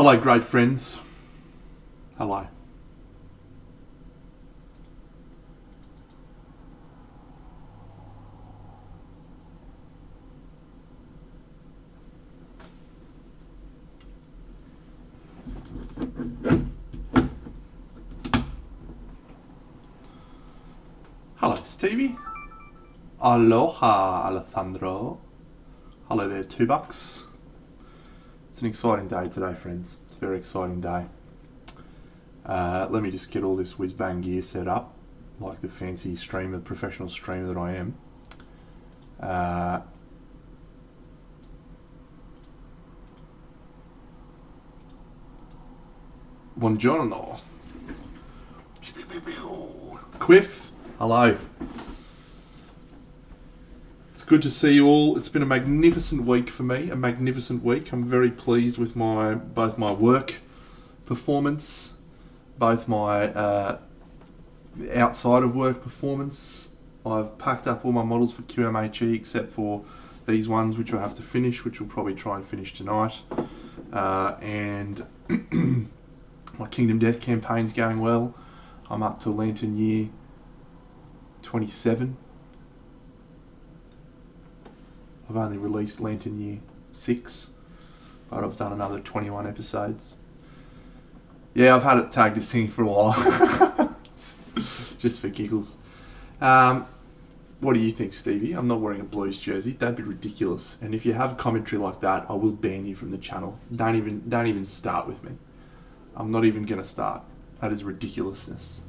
Hello, great friends. Hello. Hello, Stevie. Aloha, Alejandro. Hello there, $2. It's an exciting day today, friends. It's a very exciting day. Let me just get all this whiz-bang gear set up, like the fancy streamer, professional streamer that I am. Buongiorno. Quiff, hello. It's good to see you all. It's been a magnificent week for me, a magnificent week. I'm very pleased with both my work performance, both my outside of work performance. I've packed up all my models for QMHE except for these ones which I have to finish, which we'll probably try and finish tonight. And my Kingdom Death campaign's going well. I'm up to Lantern Year 27. I've only released Lantern Year 6, but I've done another 21 episodes. Yeah, I've had it tagged as singing for a while, just for giggles. What do you think, Stevie? I'm not wearing a Blues jersey. That'd be ridiculous. And if you have commentary like that, I will ban you from the channel. Don't even start with me. I'm not even going to start. That is ridiculousness.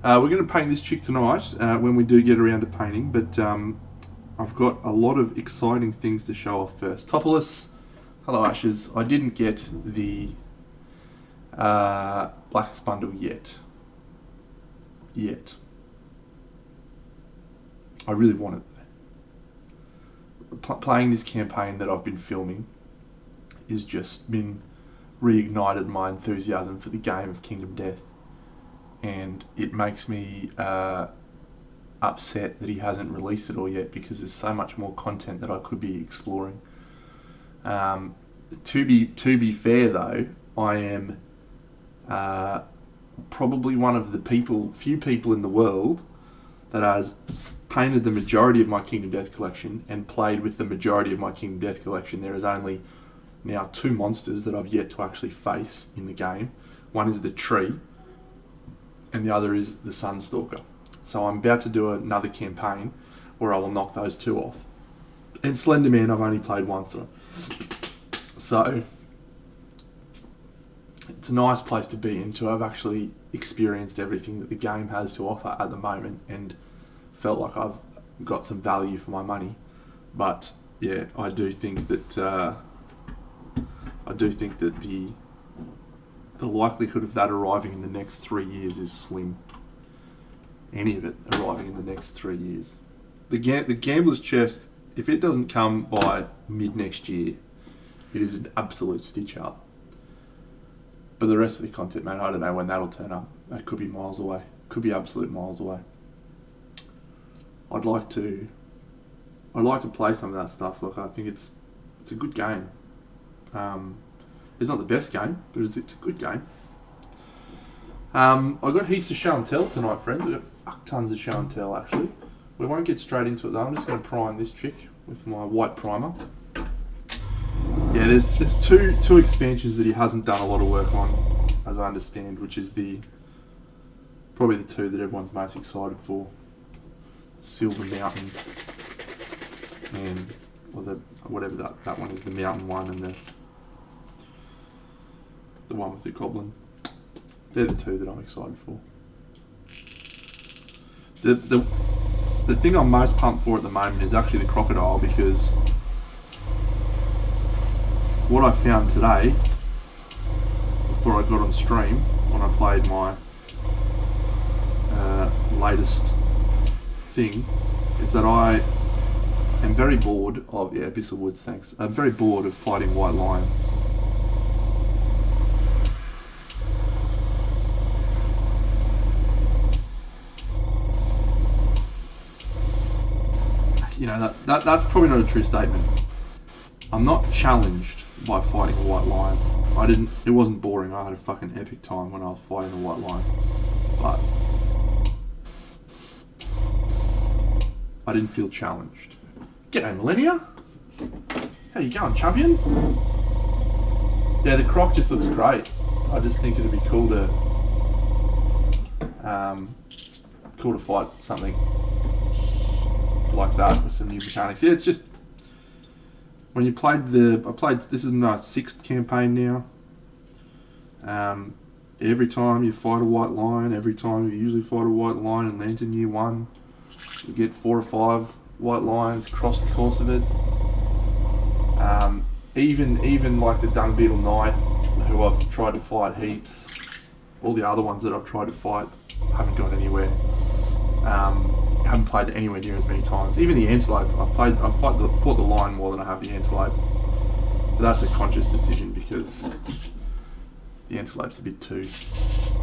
We're going to paint this chick tonight when we do get around to painting, but I've got a lot of exciting things to show off first. Topolis, hello Ashes. I didn't get the Blackest Bundle yet. I really want it. Playing this campaign that I've been filming has just been reignited my enthusiasm for the game of Kingdom Death, and it makes me upset that he hasn't released it all yet, because there's so much more content that I could be exploring. To be fair though, I am probably one of the few people in the world that has painted the majority of my Kingdom Death collection and played with the majority of my Kingdom Death collection. There is only now 2 monsters that I've yet to actually face in the game. One is the tree, and the other is the Sunstalker. So I'm about to do another campaign where I will knock those 2 off. And Slenderman I've only played once. So it's a nice place to be in, to have actually experienced everything that the game has to offer at the moment, and felt like I've got some value for my money. But yeah, I do think that the likelihood of that arriving in the next 3 years is slim. Any of it arriving in the next 3 years. The Gambler's Chest, if it doesn't come by mid next year, it is an absolute stitch up. But the rest of the content, man, I don't know when that'll turn up. That could be miles away. Could be absolute miles away. I'd like to play some of that stuff. Look, I think it's a good game. It's not the best game, but it's a good game. I got heaps of show and tell tonight, friends. I got fuck tons of show and tell, actually. We won't get straight into it though. I'm just going to prime this chick with my white primer. Yeah, there's two expansions that he hasn't done a lot of work on, as I understand, which is probably the 2 that everyone's most excited for: Silver Mountain, and whatever that one is, the Mountain one, and the one with the Goblin. They're the 2 that I'm excited for. The thing I'm most pumped for at the moment is actually the Crocodile, because what I found today, before I got on stream, when I played my latest thing, is that I am very bored of, Abyssal Woods, thanks. I'm very bored of fighting white lions. You know, that's probably not a true statement. I'm not challenged by fighting a white lion. It wasn't boring. I had a fucking epic time when I was fighting the white lion. But I didn't feel challenged. G'day, Millennia. How you going, champion? Yeah, the croc just looks great. I just think it'd be cool to fight something like that with some new mechanics. Yeah, it's just when you played this is my 6th campaign now. Every time you fight a white lion, every time you usually fight a white lion in Lantern Year 1, you get 4 or 5 white lions across the course of it. Even like the Dung Beetle Knight, who I've tried to fight heaps. All the other ones that I've tried to fight haven't gone anywhere. Haven't played it anywhere near as many times. Even the antelope, I've fought the lion more than I have the antelope. But that's a conscious decision because the antelope's a bit too easy,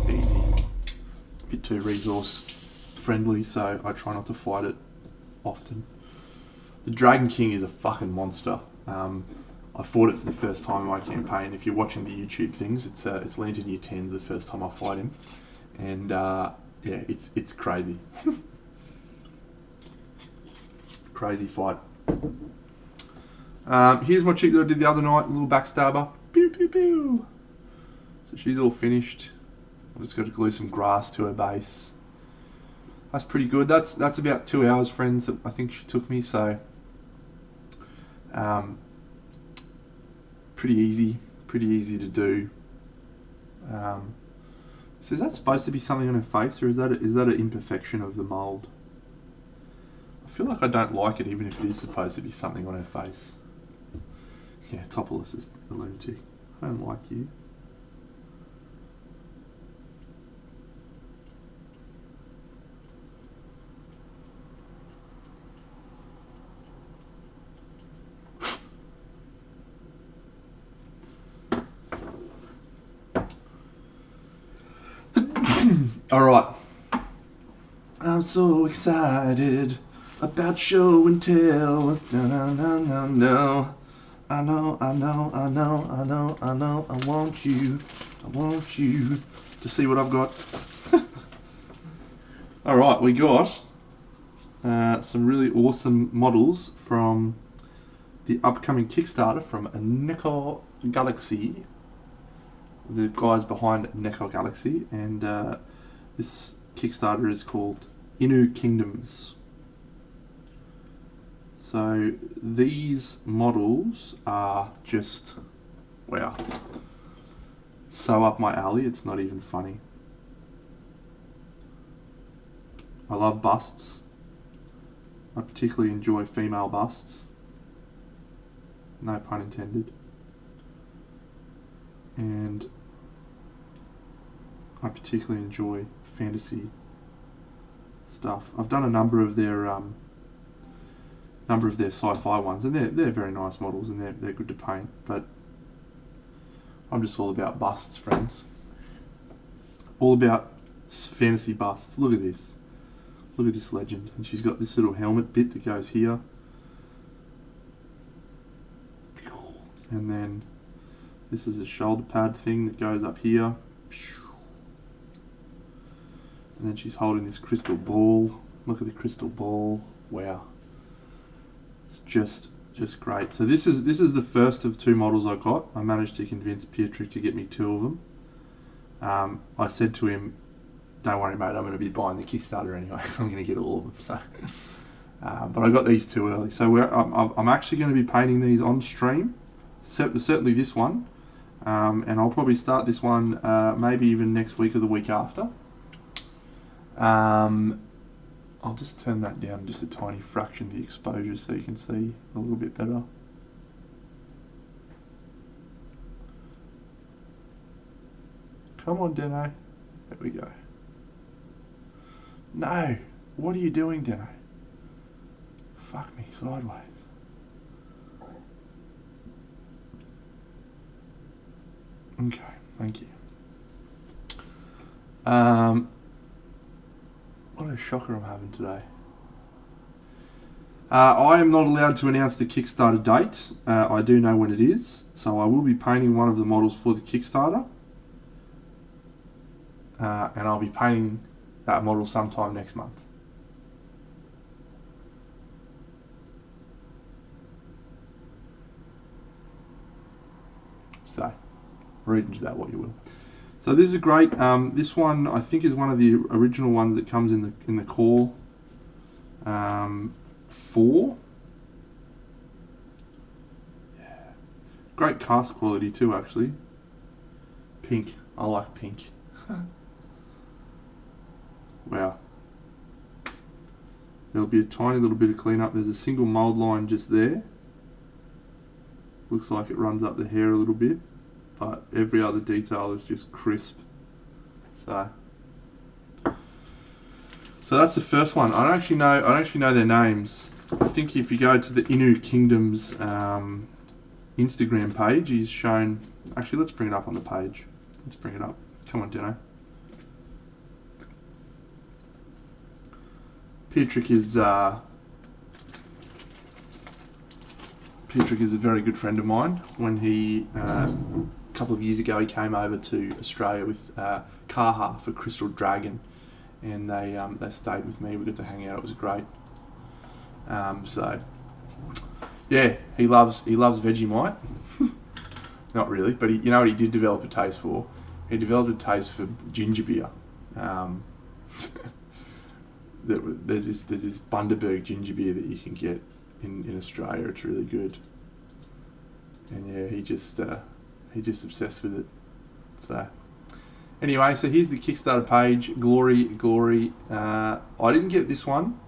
a bit too resource friendly, so I try not to fight it often. The Dragon King is a fucking monster. I fought it for the first time in my campaign. If you're watching the YouTube things, it's Lantern Year 10's the first time I fight him, and yeah, it's crazy. Crazy fight. Here's my chick that I did the other night, a little backstabber. Pew pew pew. So she's all finished. I've just got to glue some grass to her base. That's pretty good. That's about 2 hours, friends, that I think she took me, so pretty easy to do. So is that supposed to be something on her face, or is that an imperfection of the mould? I feel like I don't like it, even if it is supposed to be something on her face. Yeah, Topolus is a lunatic. I don't like you. Alright. I'm so excited about show and tell. No. I know. I want you to see what I've got. Alright, we got some really awesome models from the upcoming Kickstarter from Necro Galaxy. The guys behind Necro Galaxy, and this Kickstarter is called Inu Kingdoms. So these models are just, wow, so up my alley, it's not even funny. I love busts. I particularly enjoy female busts. No pun intended. And I particularly enjoy fantasy stuff. I've done a number of their sci-fi ones, and they're very nice models, and they're good to paint. But I'm just all about busts, friends. All about fantasy busts. Look at this. Look at this legend. And she's got this little helmet bit that goes here, and then this is a shoulder pad thing that goes up here. And then she's holding this crystal ball. Look at the crystal ball. Wow. It's just great. So this is the first of 2 models I got. I managed to convince Pietrick to get me 2 of them. I said to him, don't worry mate, I'm going to be buying the Kickstarter anyway. I'm going to get all of them. So, but I got these 2 early. So I'm actually going to be painting these on stream. Certainly this one. And I'll probably start this one maybe even next week or the week after. I'll just turn that down just a tiny fraction, the exposure, so you can see a little bit better. Come on, Deno. There we go. No! What are you doing, Deno? Fuck me sideways. Okay, thank you. What a shocker I'm having today. I am not allowed to announce the Kickstarter date. I do know when it is, so I will be painting one of the models for the Kickstarter. And I'll be painting that model sometime next month. So, read into that what you will. So this is great. This one I think is one of the original ones that comes in the core 4. Yeah. Great cast quality too, actually. Pink. I like pink. Wow. There'll be a tiny little bit of cleanup. There's a single mould line just there. Looks like it runs up the hair a little bit, but every other detail is just crisp. So that's the first one. I don't actually know their names. I think if you go to the Inu Kingdom's Instagram page, he's shown. Actually, let's bring it up on the page. Let's bring it up. Come on, Dino. Pietrek is a very good friend of mine. When he a couple of years ago he came over to Australia with Kaha for Crystal Dragon, and they stayed with me. We got to hang out. It was great. So yeah, he loves Vegemite. Not really, but you know what he did develop a taste for? He developed a taste for ginger beer. There's this Bundaberg ginger beer that you can get in Australia. It's really good, and yeah, he just obsessed with it. So anyway, so here's the Kickstarter page. Glory. I didn't get this one,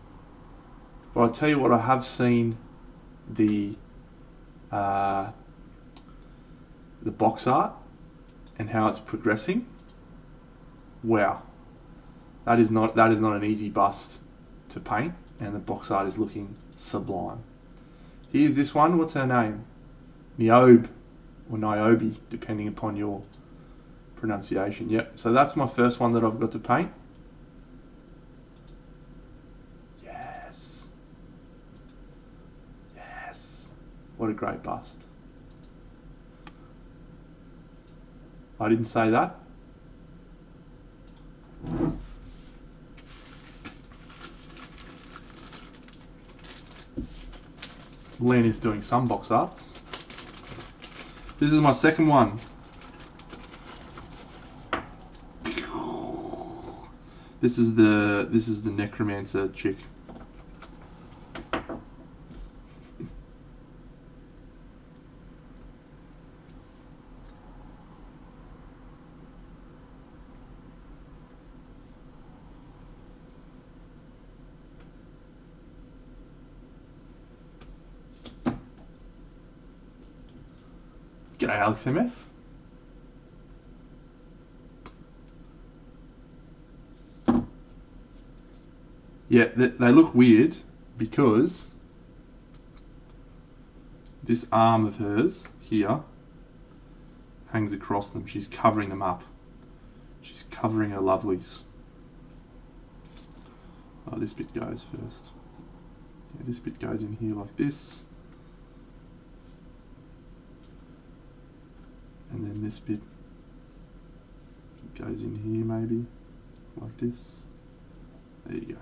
but I'll tell you what, I have seen the box art and how it's progressing. Wow. That is not an easy bust to paint, and the box art is looking sublime. Here's this one. What's her name? Niobe or Niobe, depending upon your pronunciation. Yep. So that's my first one that I've got to paint. Yes. What a great bust. I didn't say that. Len is doing some box arts. This is my second one. This is the Necromancer chick. G'day, Alex MF. Yeah, they look weird because this arm of hers here hangs across them. She's covering them up. She's covering her lovelies. Oh, this bit goes first. Yeah, this bit goes in here like this. And then this bit goes in here maybe, like this. There you go.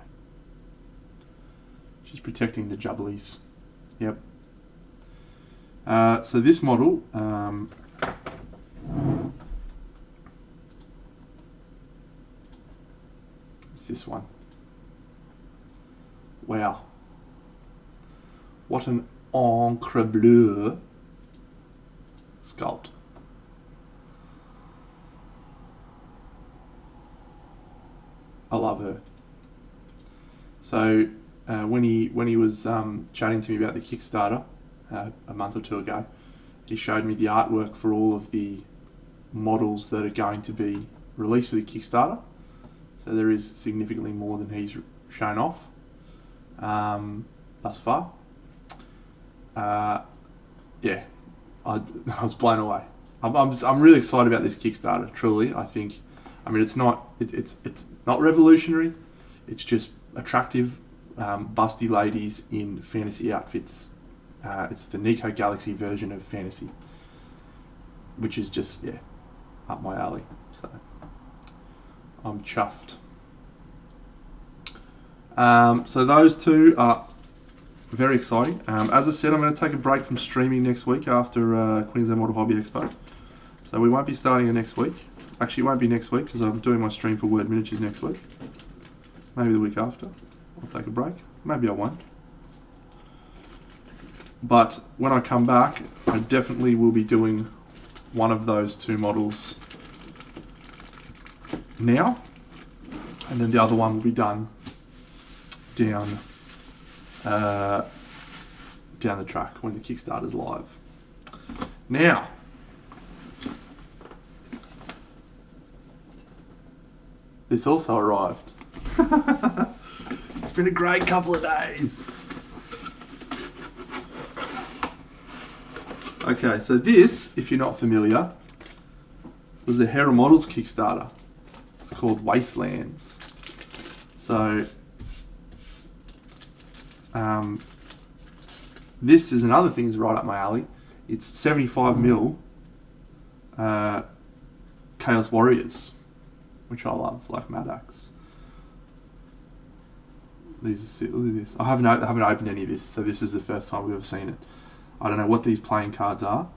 She's protecting the jubblies. Yep. So this model, it's this one. Wow. What an encre bleu sculpt. I love her. So when he was chatting to me about the Kickstarter a month or two ago, he showed me the artwork for all of the models that are going to be released for the Kickstarter. So there is significantly more than he's shown off thus far. Yeah, I was blown away. I'm really excited about this Kickstarter. Truly, I mean, it's not revolutionary. It's just attractive, busty ladies in fantasy outfits. It's the Nico Galaxy version of fantasy, which is just, up my alley. So I'm chuffed. So those two are very exciting. As I said, I'm going to take a break from streaming next week after Queensland Model Hobby Expo. So we won't be starting it next week. Actually, it won't be next week because I'm doing my stream for Word Miniatures next week. Maybe the week after. I'll take a break. Maybe I won't. But when I come back, I definitely will be doing one of those two models now. And then the other one will be done down the track when the Kickstarter's live. Now, this also arrived. It's been a great couple of days. Okay, so this, if you're not familiar, was the Hera Models Kickstarter. It's called Wastelands. So, this is another thing that's right up my alley. It's 75mm Chaos Warriors, which I love, like Maddox. Look at this. I haven't opened any of this, so this is the first time we've ever seen it. I don't know what these playing cards are.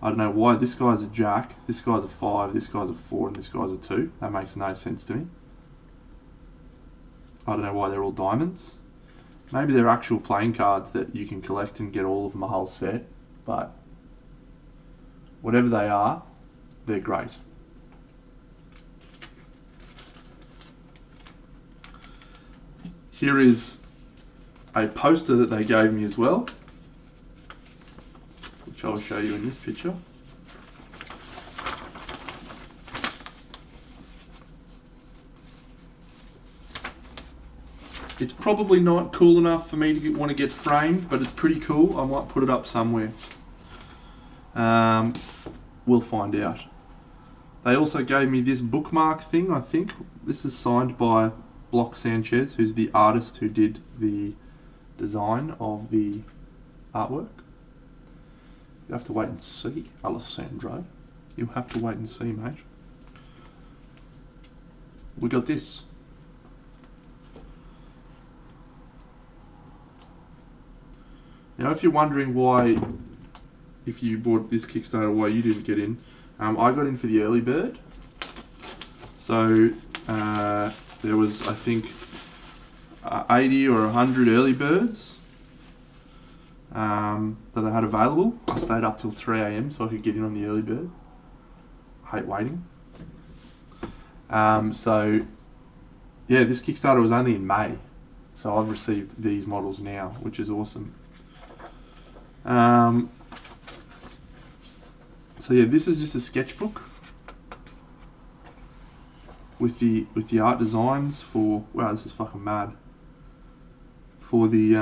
I don't know why this guy's a Jack, this guy's a 5, this guy's a 4, and this guy's a 2. That makes no sense to me. I don't know why they're all diamonds. Maybe they're actual playing cards that you can collect and get all of them a whole set, but whatever they are, they're great. Here is a poster that they gave me as well, which I'll show you in this picture. It's probably not cool enough for me to want to get framed, but it's pretty cool. I might put it up somewhere. We'll find out. They also gave me this bookmark thing, I think. This is signed by Block Sanchez, who's the artist who did the design of the artwork. You have to wait and see, Alessandro. You have to wait and see, mate. We got this. Now, if you're wondering why, if you bought this Kickstarter, why you didn't get in, I got in for the early bird. So, there was, I think, 80 or 100 early birds that I had available. I stayed up till 3 AM so I could get in on the early bird. I hate waiting. So, yeah, this Kickstarter was only in May. So I've received these models now, which is awesome. So yeah, this is just a sketchbook with the art designs for, wow, this is fucking mad, for the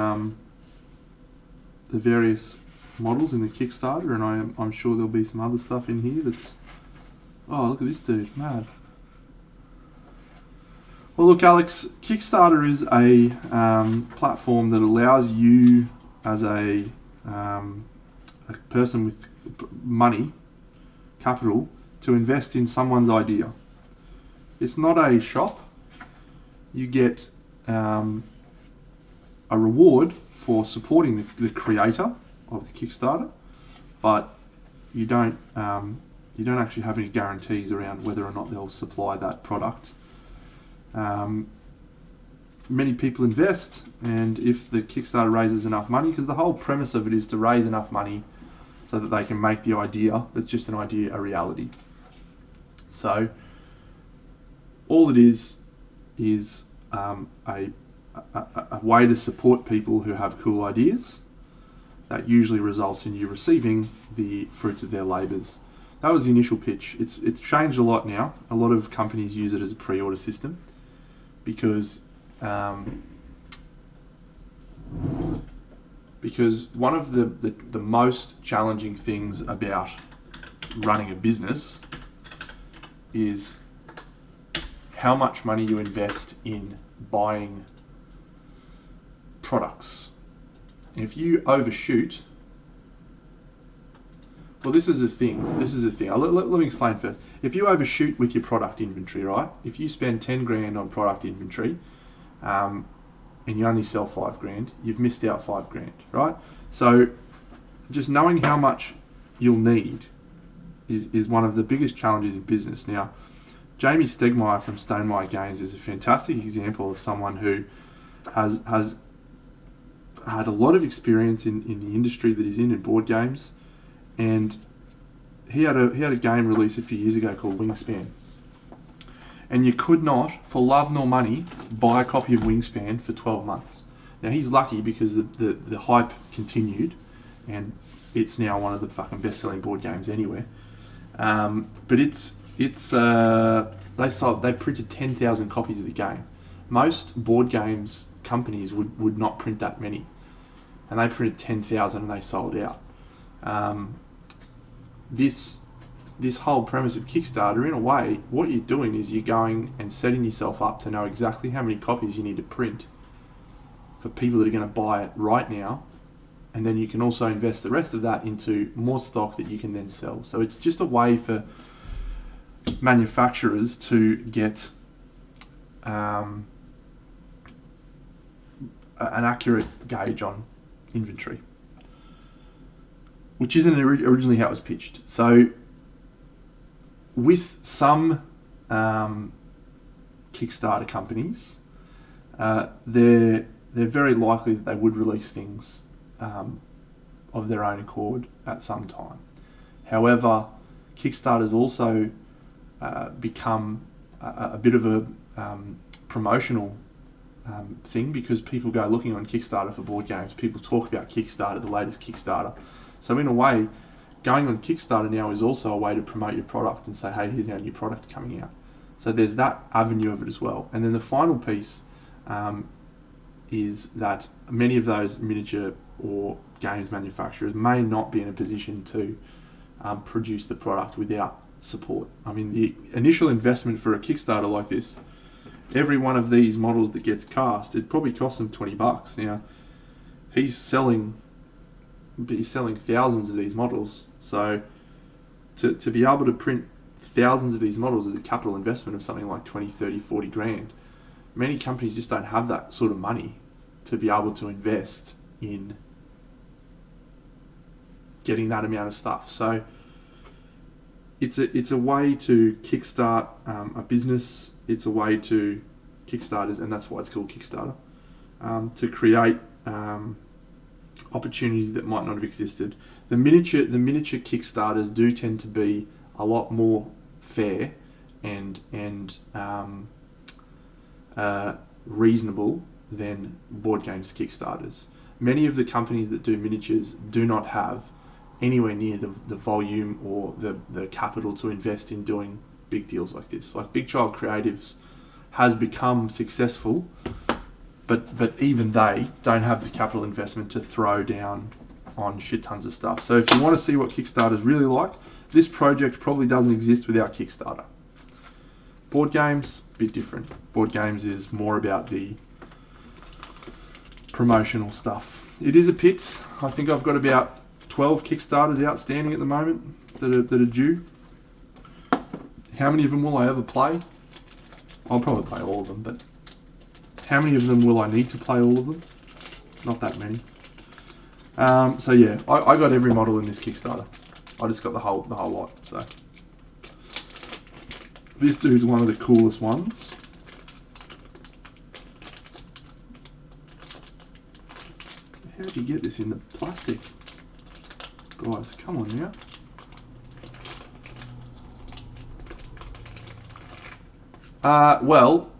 various models in the Kickstarter, and I'm sure there'll be some other stuff in here that's, oh, look at this dude, mad. Well, look, Alex, Kickstarter is a platform that allows you as a person with money, capital, to invest in someone's idea. It's not a shop. You get a reward for supporting the creator of the Kickstarter, but you don't actually have any guarantees around whether or not they'll supply that product. Many people invest, and if the Kickstarter raises enough money, because the whole premise of it is to raise enough money so that they can make the idea that's just an idea a reality. So all it is a way to support people who have cool ideas that usually results in you receiving the fruits of their labours. That was the initial pitch. It's changed a lot now. A lot of companies use it as a pre-order system because one of the most challenging things about running a business is how much money you invest in buying products. If you overshoot, well, this is a thing. Let me explain first. If you overshoot with your product inventory, right? If you spend 10 grand on product inventory, and you only sell 5 grand, you've missed out 5 grand, right? So just knowing how much you'll need is one of the biggest challenges in business. Now, Jamie Stegmaier from Stonemaier Games is a fantastic example of someone who has had a lot of experience in the industry that he's in board games, and he had a game released a few years ago called Wingspan. And you could not, for love nor money, buy a copy of Wingspan for 12 months. Now, he's lucky because the hype continued, and it's now one of the fucking best-selling board games anywhere. But they printed 10,000 copies of the game. Most board games companies would not print that many, and they printed 10,000 and they sold out. This whole premise of Kickstarter, in a way, what you're doing is you're going and setting yourself up to know exactly how many copies you need to print for people that are going to buy it right now, and then you can also invest the rest of that into more stock that you can then sell. So it's just a way for manufacturers to get an accurate gauge on inventory, which isn't originally how it was pitched. So with some Kickstarter companies, they're very likely that they would release things of their own accord at some time. However, Kickstarter's also become a bit of a promotional thing, because people go looking on Kickstarter for board games. People talk about Kickstarter, the latest Kickstarter. So in a way, going on Kickstarter now is also a way to promote your product and say, hey, here's our new product coming out. So there's that avenue of it as well. And then the final piece is that many of those miniature or games manufacturers may not be in a position to produce the product without support. I mean, the initial investment for a Kickstarter like this, every one of these models that gets cast, it probably costs them $20. Now, he's selling thousands of these models. So to be able to print thousands of these models is a capital investment of something like 20, 30, 40 grand. Many companies just don't have that sort of money to be able to invest in getting that amount of stuff. So it's a way to kickstart a business. It's a way to Kickstarters, and that's why it's called Kickstarter, to create opportunities that might not have existed. The miniature Kickstarters do tend to be a lot more fair and reasonable than board games Kickstarters. Many of the companies that do miniatures do not have anywhere near the volume or the capital to invest in doing big deals like this. Like Big Child Creatives has become successful, but even they don't have the capital investment to throw down on shit tons of stuff. So if you want to see what Kickstarter's really like, this project probably doesn't exist without Kickstarter. Board games, a bit different. Board games is more about the promotional stuff. It is a pit. I think I've got about 12 Kickstarters outstanding at the moment that are due. How many of them will I ever play? I'll probably play all of them, but how many of them will I need to play all of them? Not that many. So yeah, I got every model in this Kickstarter. I just got the whole lot. So this dude's one of the coolest ones. How'd you get this in the plastic? Guys, come on now. Well,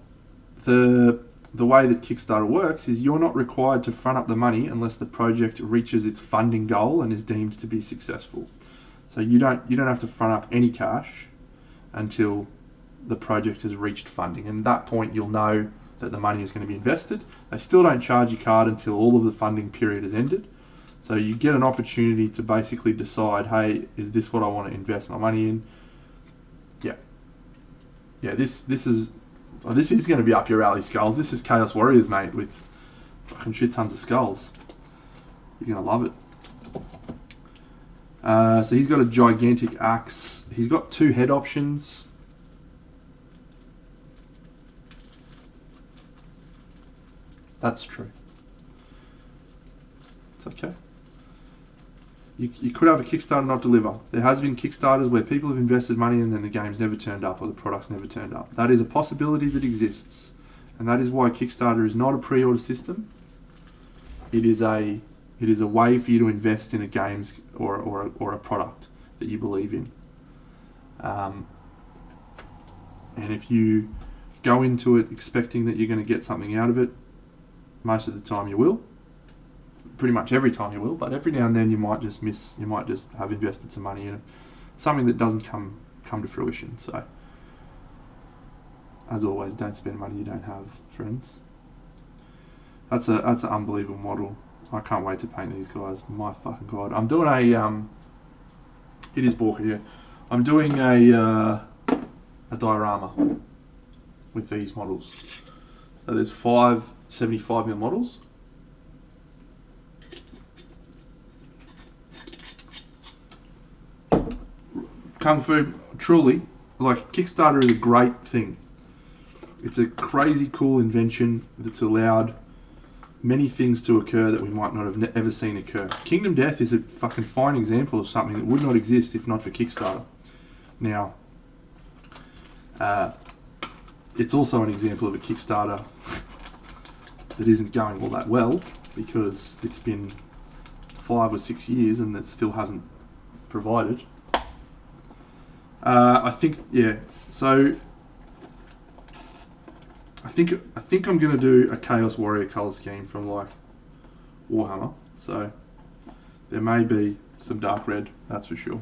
the way that Kickstarter works is you're not required to front up the money unless the project reaches its funding goal and is deemed to be successful. So you don't have to front up any cash until the project has reached funding, and at that point you'll know that the money is going to be invested. They still don't charge your card until all of the funding period has ended. So you get an opportunity to basically decide, hey, is this what I want to invest my money in? Yeah, this is going to be up your alley, Skulls. This is Chaos Warriors, mate, with fucking shit tons of skulls. You're gonna love it. So he's got a gigantic axe. He's got 2 head options. That's true. It's okay. You could have a Kickstarter not deliver. There has been Kickstarters where people have invested money and then the game's never turned up or the product's never turned up. That is a possibility that exists. And that is why Kickstarter is not a pre-order system. It is a way for you to invest in a game's or a product that you believe in. And if you go into it expecting that you're going to get something out of it, most of the time you will. Pretty much every time you will, but every now and then you might just miss. You might just have invested some money in something that doesn't come to fruition. So, as always, don't spend money you don't have, friends. That's an unbelievable model. I can't wait to paint these guys. My fucking god! I'm doing it is Borka, yeah. I'm doing a diorama with these models. So there's 5 75mm models. Kung Fu, truly, like, Kickstarter is a great thing. It's a crazy cool invention that's allowed many things to occur that we might not have ever seen occur. Kingdom Death is a fucking fine example of something that would not exist if not for Kickstarter. Now, it's also an example of a Kickstarter that isn't going all that well because it's been 5 or 6 years and that still hasn't provided. I think, yeah. So I think I'm gonna do a Chaos Warrior color scheme from like Warhammer. So there may be some dark red, that's for sure.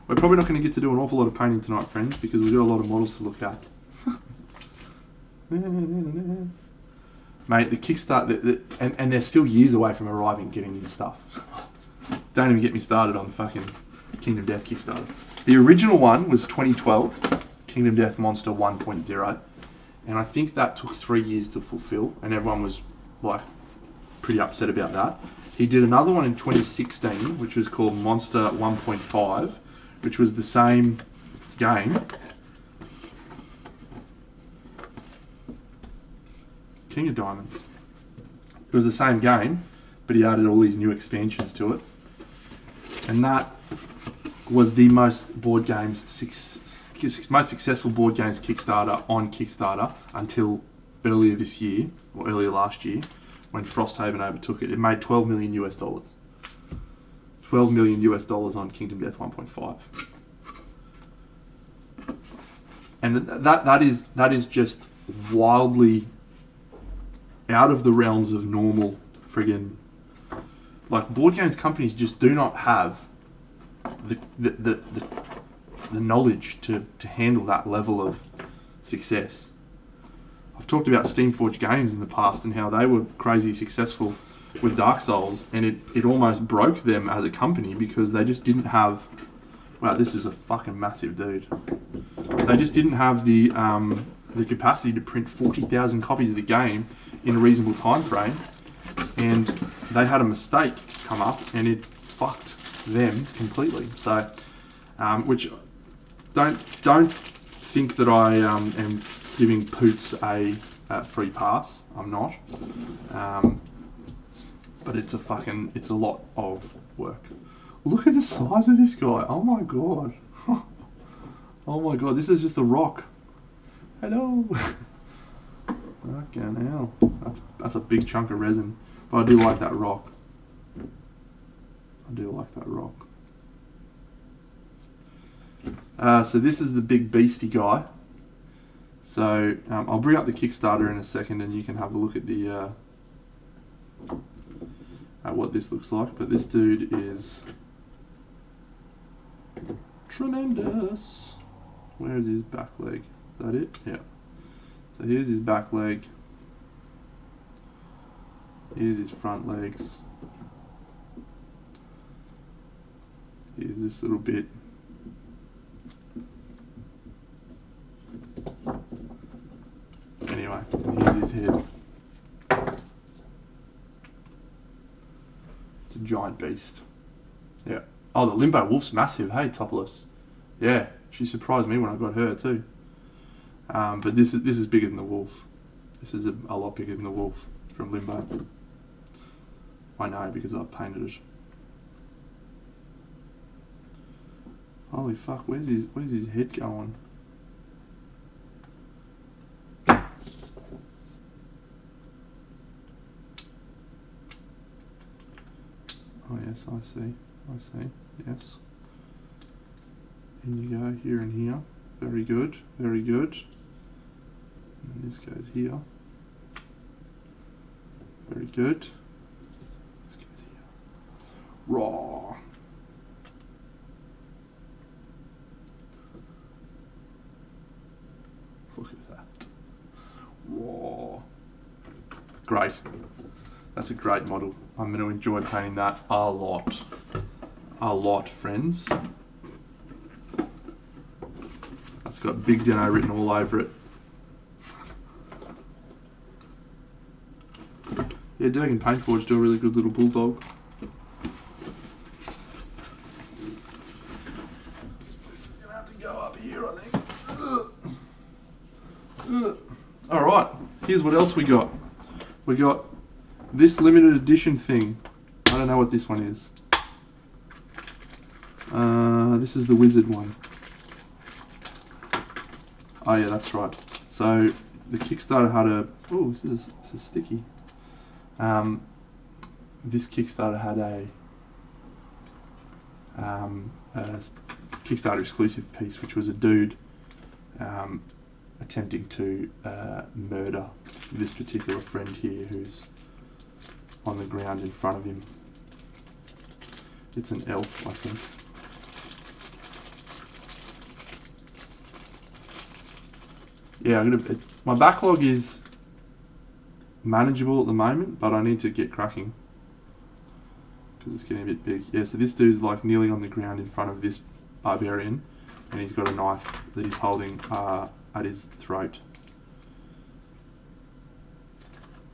We're probably not going to get to do an awful lot of painting tonight, friends, because we've got a lot of models to look at. Mate, the Kickstarter, and they're still years away from arriving, getting this stuff. Don't even get me started on the fucking Kingdom Death Kickstarter. The original one was 2012, Kingdom Death Monster 1.0, and I think that took 3 years to fulfill, and everyone was like pretty upset about that. He did another one in 2016, which was called Monster 1.5, which was the same game. King of Diamonds. It was the same game, but he added all these new expansions to it. And that was the most most successful board games Kickstarter on Kickstarter until earlier this year, or earlier last year, when Frosthaven overtook it. It made $12 million US. $12 million US on Kingdom Death 1.5. And that is just wildly out of the realms of normal friggin', like, board games companies just do not have the knowledge to handle that level of success. I've talked about Steamforged Games in the past and how they were crazy successful with Dark Souls, and it almost broke them as a company because they just didn't have, wow, this is a fucking massive dude. They just didn't have the capacity to print 40,000 copies of the game in a reasonable time frame, and they had a mistake come up and it fucked them completely. So, which don't think that I am giving Poots a free pass. I'm not. But it's a lot of work. Look at the size of this guy. Oh my god. Oh my god, this is just a rock. Hello. Fucking hell. That's a big chunk of resin. But I do like that rock. So this is the big beastie guy. So I'll bring up the Kickstarter in a second and you can have a look at the at what this looks like. But this dude is tremendous. Where is his back leg? Is that it? Yeah. So here's his back leg. Here's his front legs. Here's this little bit. Anyway, here's his head. Terrified Beast. Yeah. Oh, the Limbo Wolf's massive. Hey, Topless. Yeah, she surprised me when I got her too. But this is bigger than the wolf. This is a lot bigger than the wolf from Limbo. I know because I've painted it. Holy fuck! Where's his head going? Oh yes, I see. Yes. In you go, here and here. Very good. And this goes here. Very good. This goes here. Raw. Look at that. Raw. Great. That's a great model. I'm going to enjoy painting that a lot. A lot, friends. That's got Big Dino written all over it. Yeah, Durgan Paintforge do a really good little bulldog. It's going to have to go up here, I think. Alright, here's what else we got. We got this limited edition thing. I don't know what this one is. This is the wizard one. Oh yeah, that's right. So the Kickstarter had a... Oh, this is sticky. This Kickstarter had a Kickstarter exclusive piece, which was a dude attempting to murder this particular friend here who's on the ground in front of him. It's an elf, I think. Yeah, my backlog is manageable at the moment, but I need to get cracking because it's getting a bit big. Yeah, so this dude's like kneeling on the ground in front of this barbarian, and he's got a knife that he's holding at his throat.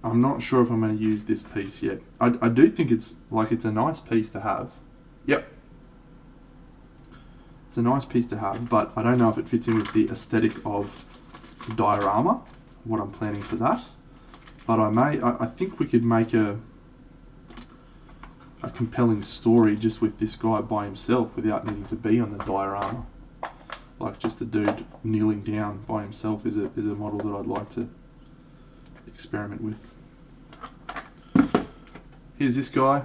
I'm not sure if I'm going to use this piece yet. I do think it's a nice piece to have. Yep. It's a nice piece to have, but I don't know if it fits in with the aesthetic of diorama, what I'm planning for that. But I think we could make a compelling story just with this guy by himself without needing to be on the diorama. Like just a dude kneeling down by himself is a model that I'd like to experiment with. Here's this guy.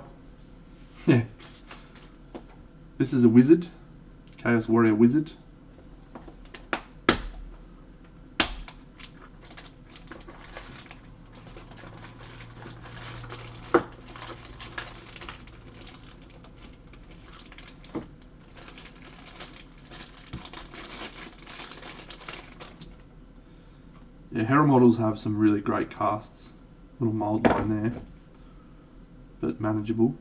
Yeah. This is a wizard. Chaos Warrior Wizard. Yeah, Hero models have some really great casts. Little mould line there, but manageable.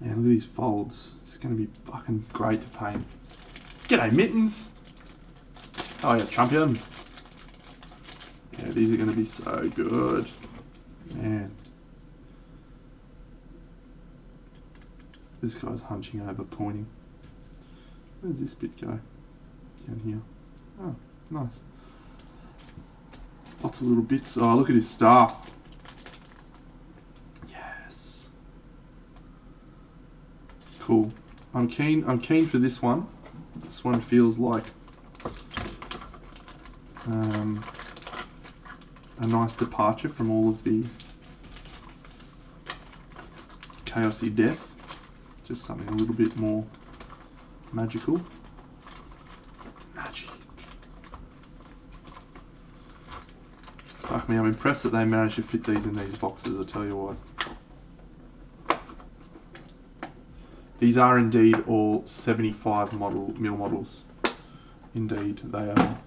Yeah, look at these folds. It's going to be fucking great to paint. G'day, Mittens! Oh yeah, champion! Yeah, these are going to be so good. Man. This guy's hunching over, pointing. Where does this bit go? Down here. Oh, nice. Lots of little bits. Oh, look at his staff. Yes. Cool. I'm keen for this one. This one feels like a nice departure from all of the chaosy death. Just something a little bit more magical. Magic. Fuck me, I'm impressed that they managed to fit these in these boxes, I'll tell you what. These are indeed all 75 mil models. Indeed, they are.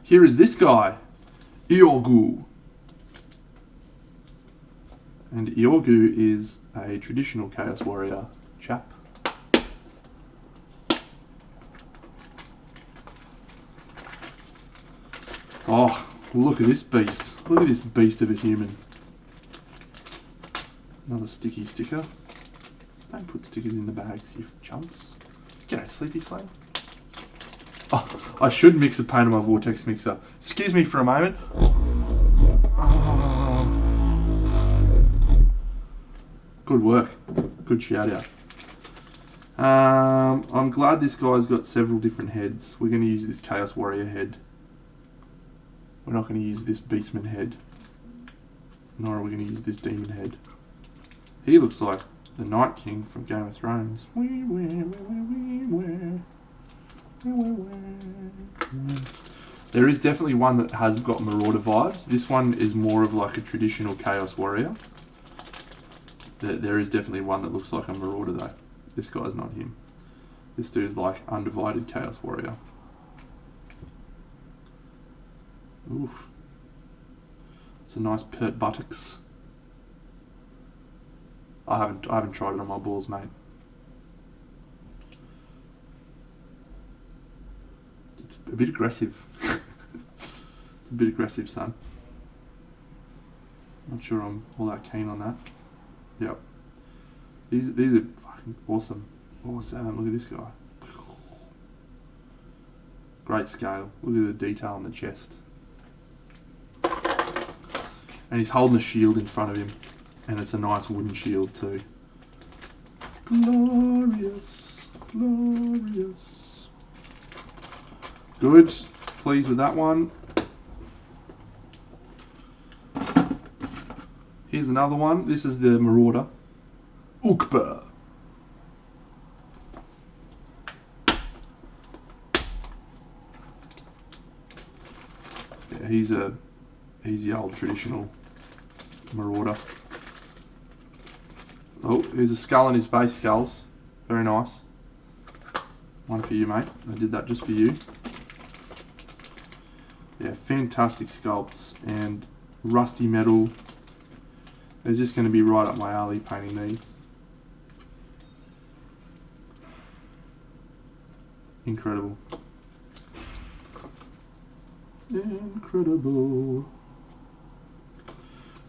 Here is this guy, Iorgu. And Iorgu is a traditional Chaos Warrior chap. Oh, look at this beast. Look at this beast of a human. Another sticky sticker. Don't put stickers in the bags, you chumps. G'day, Sleepy Slave. Oh, I should mix a paint on my vortex mixer. Excuse me for a moment. Oh. Good work. Good shout out. I'm glad this guy's got several different heads. We're going to use this Chaos Warrior head. We're not going to use this Beastman head. Nor are we going to use this Demon head. He looks like the Night King from Game of Thrones. There is definitely one that has got Marauder vibes. This one is more of like a traditional Chaos Warrior. There is definitely one that looks like a Marauder though. This guy's not him. This dude's like undivided Chaos Warrior. Oof. It's a nice pert buttocks. I haven't tried it on my balls, mate. It's a bit aggressive. It's a bit aggressive, son. Not sure I'm all that keen on that. Yep. These are fucking awesome. Awesome. Look at this guy. Great scale. Look at the detail on the chest. And he's holding a shield in front of him. And it's a nice wooden shield too. Glorious. Glorious. Good. Pleased with that one. Here's another one. This is the Marauder. Ukba. Yeah, he's the old traditional Marauder. Oh, here's a skull on his base skulls. Very nice. One for you, mate. I did that just for you. Yeah, fantastic sculpts and rusty metal. It's just going to be right up my alley painting these. Incredible. Incredible.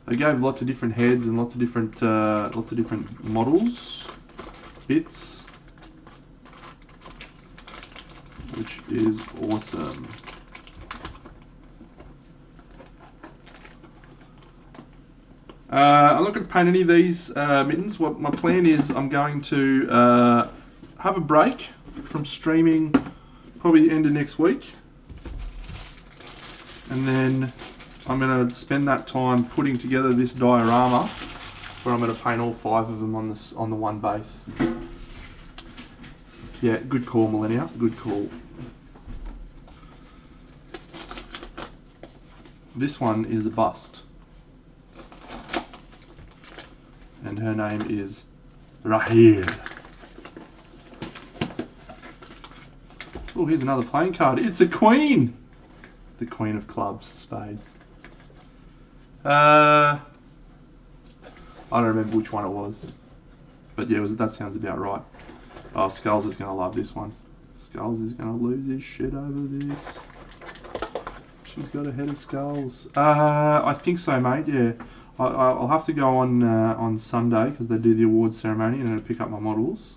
They gave lots of different heads and lots of different models, bits, which is awesome. I'm not going to paint any of these mittens. What my plan is, I'm going to have a break from streaming probably the end of next week, and then I'm going to spend that time putting together this diorama where I'm going to paint all 5 of them on the one base. Yeah, good call, Millennia. Good call. This one is a bust. And her name is Rahil. Oh, here's another playing card. It's a queen! The Queen of Clubs, Spades. I don't remember which one it was. But yeah, that sounds about right. Oh, Skulls is going to love this one. Skulls is going to lose his shit over this. She's got a head of Skulls. I think so, mate, yeah. I'll have to go on Sunday because they do the awards ceremony and then pick up my models.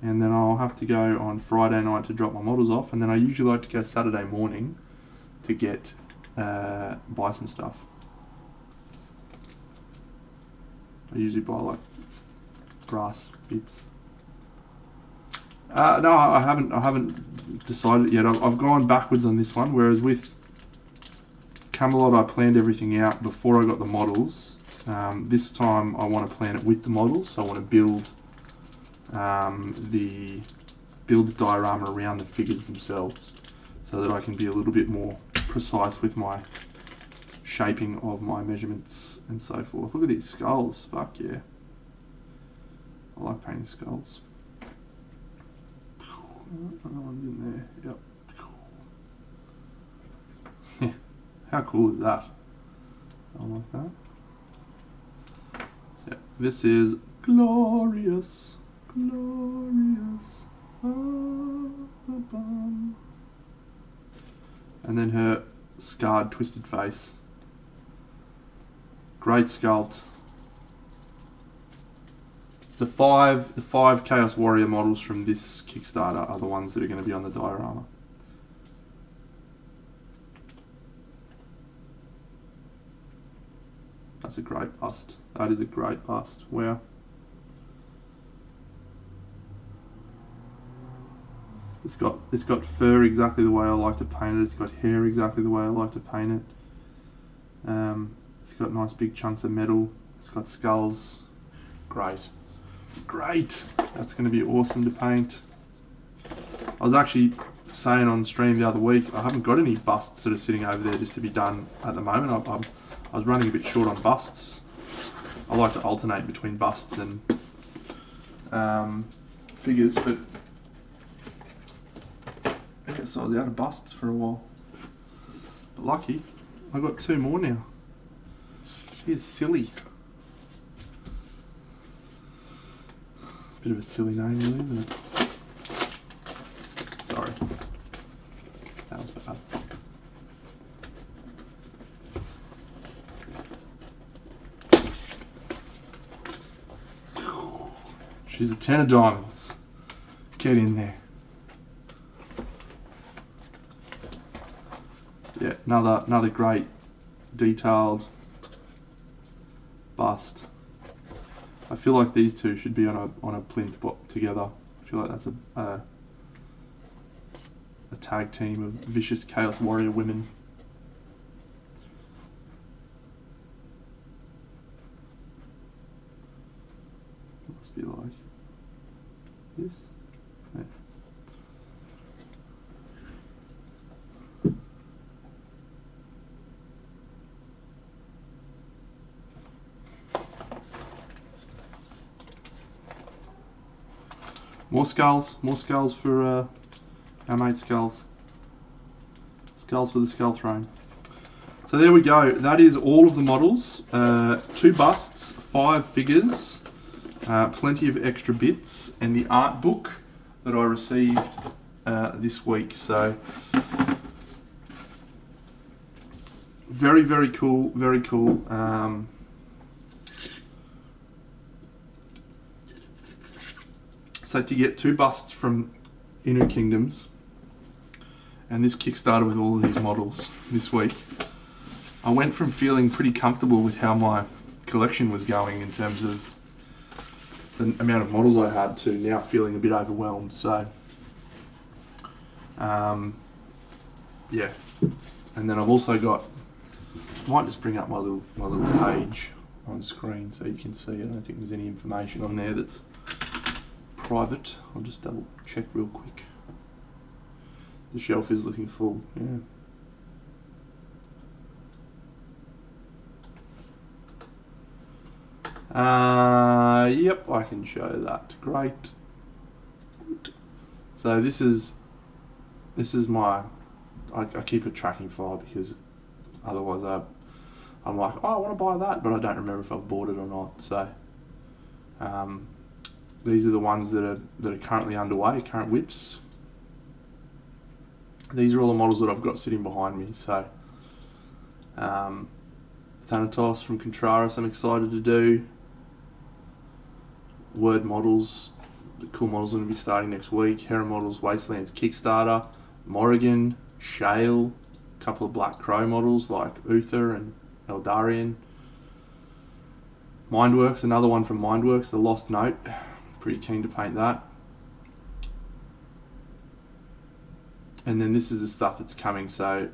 And then I'll have to go on Friday night to drop my models off. And then I usually like to go Saturday morning to get buy some stuff. I usually buy like brass bits. No, I haven't decided yet. I've gone backwards on this one, whereas with Camelot I planned everything out before I got the models. This time I want to plan it with the models, so I want to build the diorama around the figures themselves, so that I can be a little bit more precise with my shaping of my measurements and so forth. Look at these skulls, fuck yeah. I like painting skulls. Another one's in there, yep. How cool is that? I like that. Yeah, this is glorious, glorious. And then her scarred, twisted face. Great sculpt. the five Chaos Warrior models from this Kickstarter are the ones that are going to be on the diorama. That's a great bust. That is a great bust. Wow. It's got fur exactly the way I like to paint it. It's got hair exactly the way I like to paint it. It's got nice big chunks of metal. It's got skulls. Great. Great. That's going to be awesome to paint. I was actually saying on stream the other week, I haven't got any busts that are sitting over there just to be done at the moment. I was running a bit short on busts. I like to alternate between busts and figures, but I guess I was out of busts for a while. But lucky, I got 2 more now. Here's Silly. Bit of a silly name, really, isn't it? Sorry. That was bad. She's a 10 of diamonds. Get in there. Yeah, another great detailed bust. I feel like these two should be on a plinth together. I feel like that's a tag team of vicious Chaos Warrior women. Must be like this. Yeah. More skulls for our mate Skulls. Skulls for the Skull Throne. So there we go. That is all of the models. 2 busts, 5 figures, plenty of extra bits, and the art book that I received this week. So very, very cool. Very cool. So to get 2 busts from Inner Kingdoms and this Kickstarter with all of these models this week, I went from feeling pretty comfortable with how my collection was going in terms of the amount of models I had to now feeling a bit overwhelmed. So yeah, and then I've also got, I might just bring up my little page on screen so you can see. I don't think there's any information on there that's private. I'll just double check real quick. The shelf is looking full. Yep, I can show that. Great. So this is my, I keep a tracking file because otherwise I'm like, oh, I want to buy that, but I don't remember if I've bought it or not. So these are the ones that are currently underway, current whips. These are all the models that I've got sitting behind me. So Thanatos from Contraris I'm excited to do. Word models, the cool models are going to be starting next week. Hera models, Wastelands Kickstarter, Morrigan, Shale, a couple of Black Crow models like Uther and Eldarian. Mindworks, another one from Mindworks, The Lost Note. Pretty keen to paint that. And then this is the stuff that's coming. So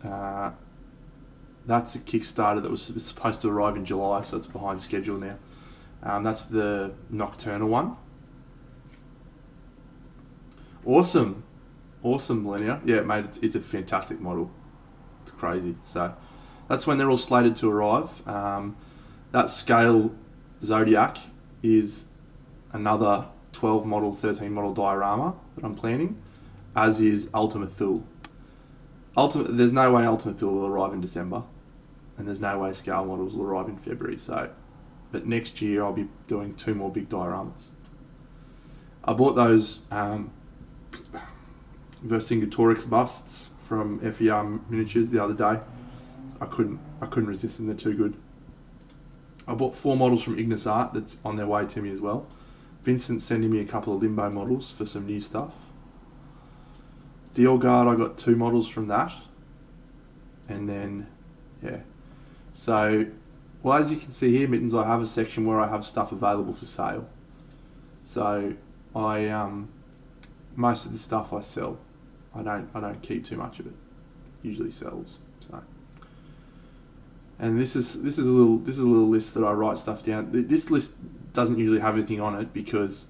that's a Kickstarter that was supposed to arrive in July, so it's behind schedule now. That's the Nocturnal one. Awesome, Millennia. Yeah, mate, it's a fantastic model. It's crazy. So that's when they're all slated to arrive. That scale Zodiac is another 12 model, 13 model diorama that I'm planning, as is Ultima Thule. There's no way Ultima Thule will arrive in December, and there's no way scale models will arrive in February. So, but next year I'll be doing 2 more big dioramas. I bought those Vercingetorix busts from FER Miniatures the other day. I couldn't resist them. They're too good. I bought 4 models from Ignis Art that's on their way to me as well. Vincent's sending me a couple of Limbo models for some new stuff. Dialguard, I got 2 models from that. And then, yeah. So, well, as you can see here, Mittens, I have a section where I have stuff available for sale. So, most of the stuff I sell. I don't keep too much of it. Usually sells. So, and this is a little list that I write stuff down. This list doesn't usually have anything on it because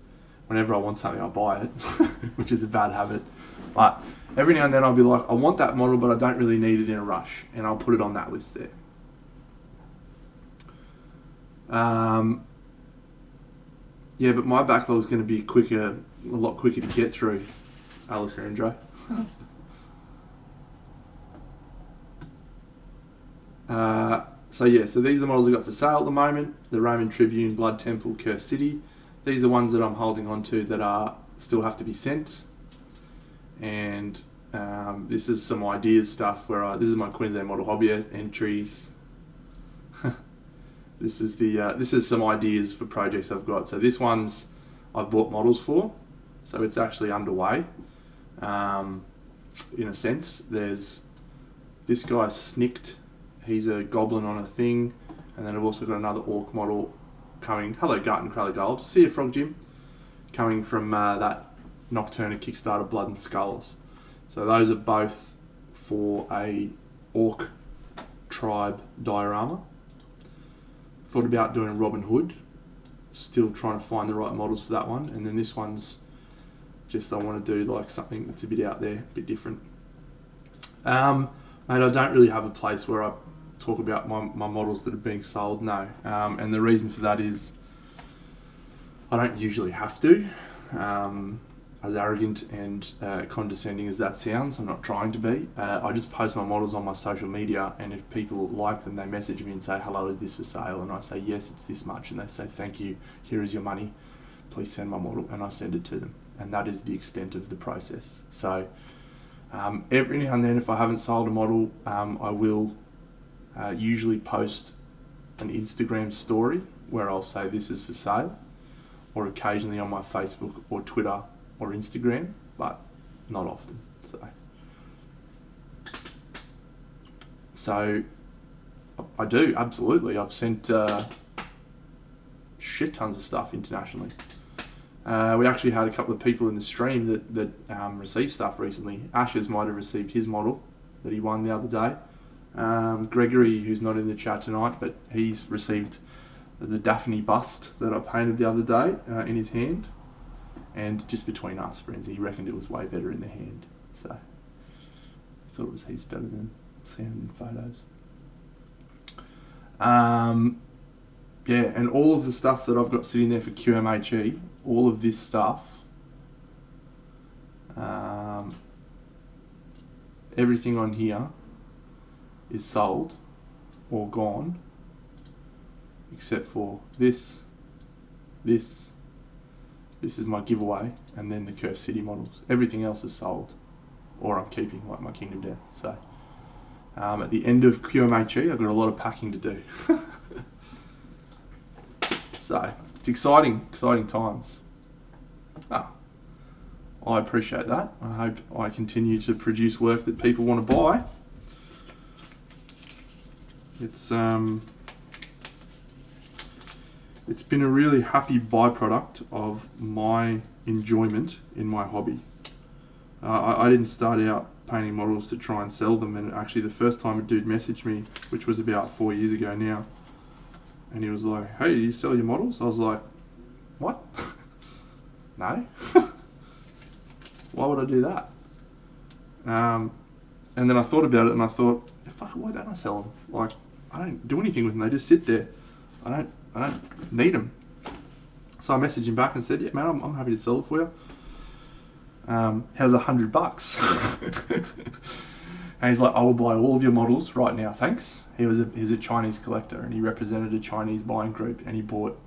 whenever I want something, I buy it, which is a bad habit. But every now and then I'll be like, I want that model, but I don't really need it in a rush, and I'll put it on that list there. Yeah, but my backlog is going to be a lot quicker to get through, Alessandro. So these are the models I got for sale at the moment. The Roman Tribune, Blood Temple, Cursed City. These are ones that I'm holding on to that still have to be sent. And this is some ideas stuff this is my Queensland Model Hobby entries. This is some ideas for projects I've got. So this one's I've bought models for, so it's actually underway. In a sense, there's this guy Snicked. He's a goblin on a thing, and then I've also got another orc model coming. Hello, Garten Crowley Gold. See you, Frog Jim. Coming from that Nocturna Kickstarter Blood and Skulls. So those are both for a orc tribe diorama. Thought about doing Robin Hood. Still trying to find the right models for that one. And then this one's just I want to do like something that's a bit out there, a bit different. Mate, I don't really have a place where I talk about my models that are being sold, no. And the reason for that is I don't usually have to. As arrogant and condescending as that sounds, I'm not trying to be. I just post my models on my social media, and if people like them, they message me and say, hello, is this for sale? And I say, yes, it's this much. And they say, thank you, here is your money, please send my model, and I send it to them. And that is the extent of the process. So every now and then, if I haven't sold a model, I will usually post an Instagram story where I'll say this is for sale, or occasionally on my Facebook or Twitter or Instagram, but not often. So I do, absolutely. I've sent shit tons of stuff internationally. We actually had a couple of people in the stream that received stuff recently. Ashes might have received his model that he won the other day. Gregory, who's not in the chat tonight, but he's received the Daphne bust that I painted the other day in his hand. And just between us, friends, he reckoned it was way better in the hand. So I thought it was heaps better than sound and photos. Yeah, and all of the stuff that I've got sitting there for QMHE, all of this stuff, everything on here is sold or gone, except for this is my giveaway, and then the Cursed City models. Everything else is sold, or I'm keeping, like my Kingdom Death. So at the end of QMHE, I've got a lot of packing to do. So it's exciting times. I appreciate that. I hope I continue to produce work that people want to buy. It's been a really happy byproduct of my enjoyment in my hobby. I didn't start out painting models to try and sell them, and actually the first time a dude messaged me, which was about 4 years ago now, and he was like, hey, do you sell your models? I was like, what? No. Why would I do that? And then I thought about it, and I thought, fuck, why don't I sell them? Like, I don't do anything with them, they just sit there. I don't need them. So I messaged him back and said, yeah, man, I'm happy to sell it for you. How's $100? And he's like, I will buy all of your models right now, thanks. He's a Chinese collector, and he represented a Chinese buying group, and he bought,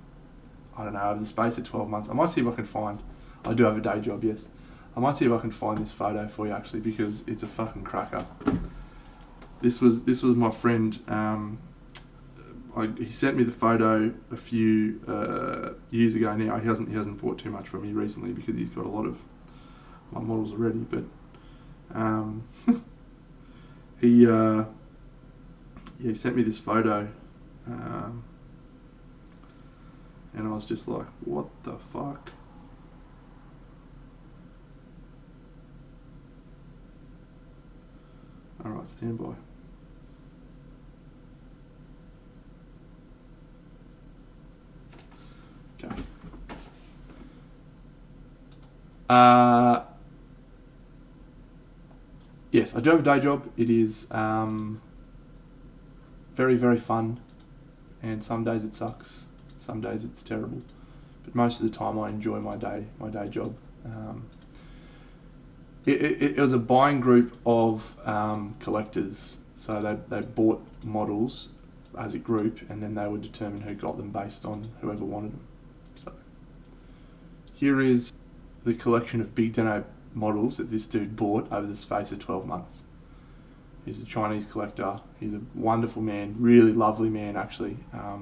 I don't know, over the space of 12 months. I might see if I can find, I do have a day job, yes. I might see if I can find this photo for you, actually, because it's a fucking cracker. This was my friend, he sent me the photo a few years ago now. He hasn't bought too much from me recently because he's got a lot of my models already. But he sent me this photo, and I was just like, what the fuck? All right, stand by. Okay. Yes, I do have a day job. It is very, very fun, and some days it sucks, some days it's terrible, but most of the time I enjoy my day job. It was a buying group of collectors, so they bought models as a group, and then they would determine who got them based on whoever wanted them. So here is the collection of Big Deno models that this dude bought over the space of 12 months. He's a Chinese collector. He's a wonderful man, really lovely man actually. I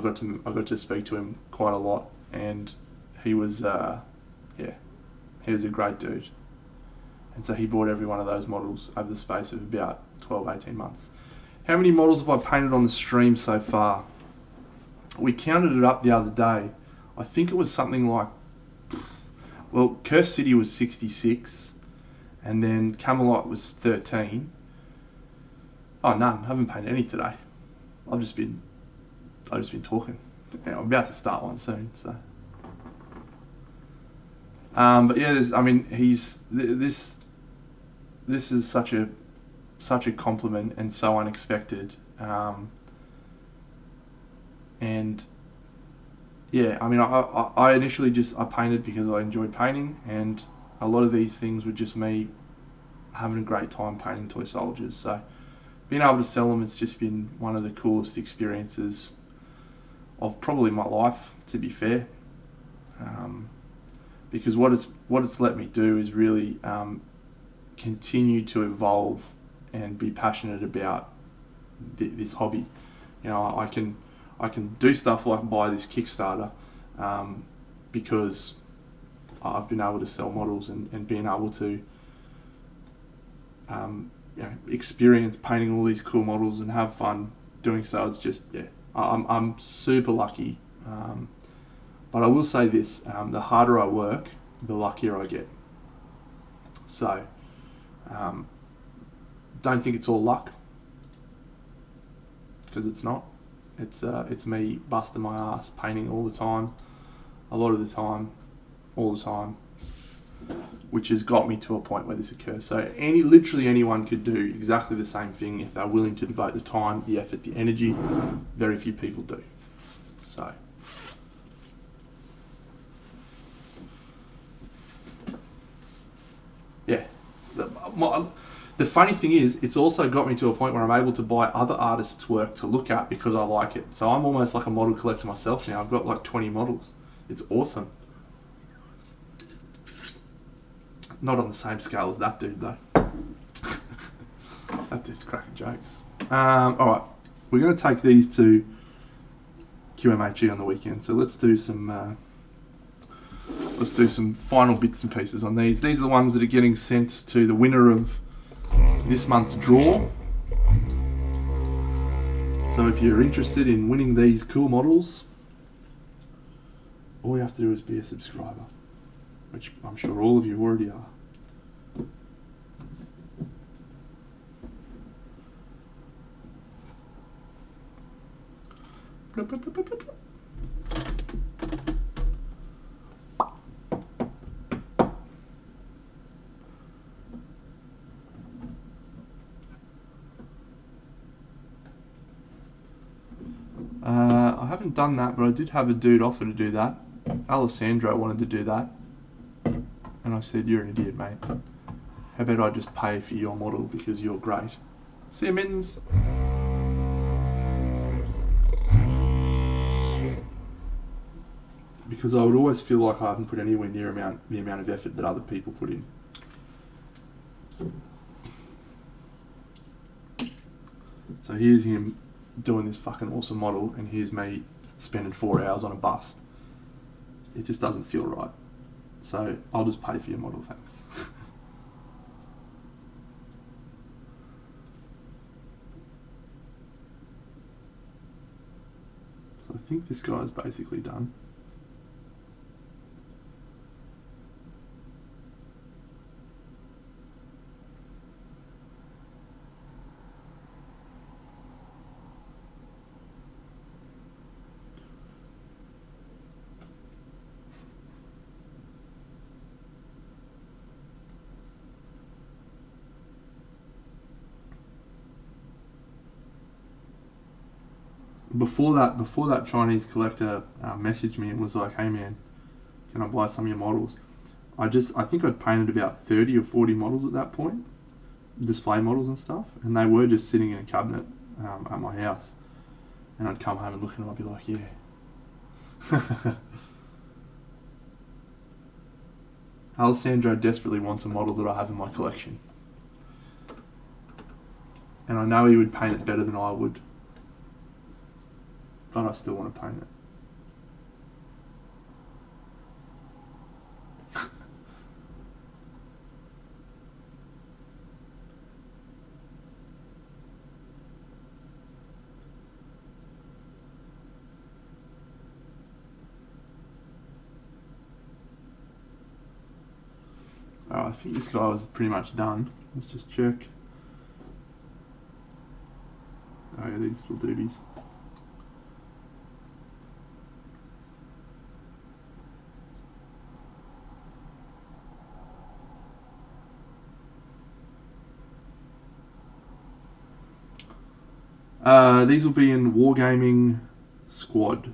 got to speak to him quite a lot, and he was he was a great dude. And so he bought every one of those models over the space of about 12-18 months. How many models have I painted on the stream so far? We counted it up the other day. I think it was something like, well, Curse City was 66, and then Camelot was 13. Oh, none. I haven't painted any today. I've just been talking. Yeah, I'm about to start one soon, so. But yeah, this is such a compliment and so unexpected. And yeah, I mean, I initially I painted because I enjoyed painting, and a lot of these things were just me having a great time painting toy soldiers. So being able to sell them, it's just been one of the coolest experiences of probably my life, to be fair. Because what it's let me do is really continue to evolve and be passionate about this hobby. You know, I can do stuff like buy this Kickstarter because I've been able to sell models and being able to experience painting all these cool models and have fun doing so. It's just, yeah, I'm super lucky. But I will say this, the harder I work, the luckier I get. So, don't think it's all luck, because it's not. It's me busting my ass, painting all the time, a lot of the time, all the time, which has got me to a point where this occurs. So literally anyone could do exactly the same thing if they're willing to devote the time, the effort, the energy. Very few people do. So. Yeah, the funny thing is, it's also got me to a point where I'm able to buy other artists' work to look at because I like it. So I'm almost like a model collector myself now. I've got like 20 models. It's awesome. Not on the same scale as that dude though. That dude's cracking jokes. Alright, we're going to take these to QMHE on the weekend. So let's do some final bits and pieces on these. These are the ones that are getting sent to the winner of this month's draw. So if you're interested in winning these cool models, all you have to do is be a subscriber, which I'm sure all of you already are. Blip, blip, blip, blip, blip. I haven't done that, but I did have a dude offer to do that. Alessandro wanted to do that, and I said, "You're an idiot, mate. How about I just pay for your model because you're great." See you, Mittens. Because I would always feel like I haven't put anywhere near the amount of effort that other people put in. So here's him doing this fucking awesome model, and here's me spending 4 hours on a bust. It just doesn't feel right. So I'll just pay for your model, thanks. So I think this guy's basically done. Before that Chinese collector messaged me and was like, "Hey man, can I buy some of your models?" I think I'd painted about 30 or 40 models at that point, display models and stuff, and they were just sitting in a cabinet at my house. And I'd come home and look at them, I'd be like, yeah. Alessandro desperately wants a model that I have in my collection. And I know he would paint it better than I would. But I still want to paint it. Alright, I think this guy was pretty much done. Let's just check. Oh yeah, these little duties. These will be in Wargaming Squad.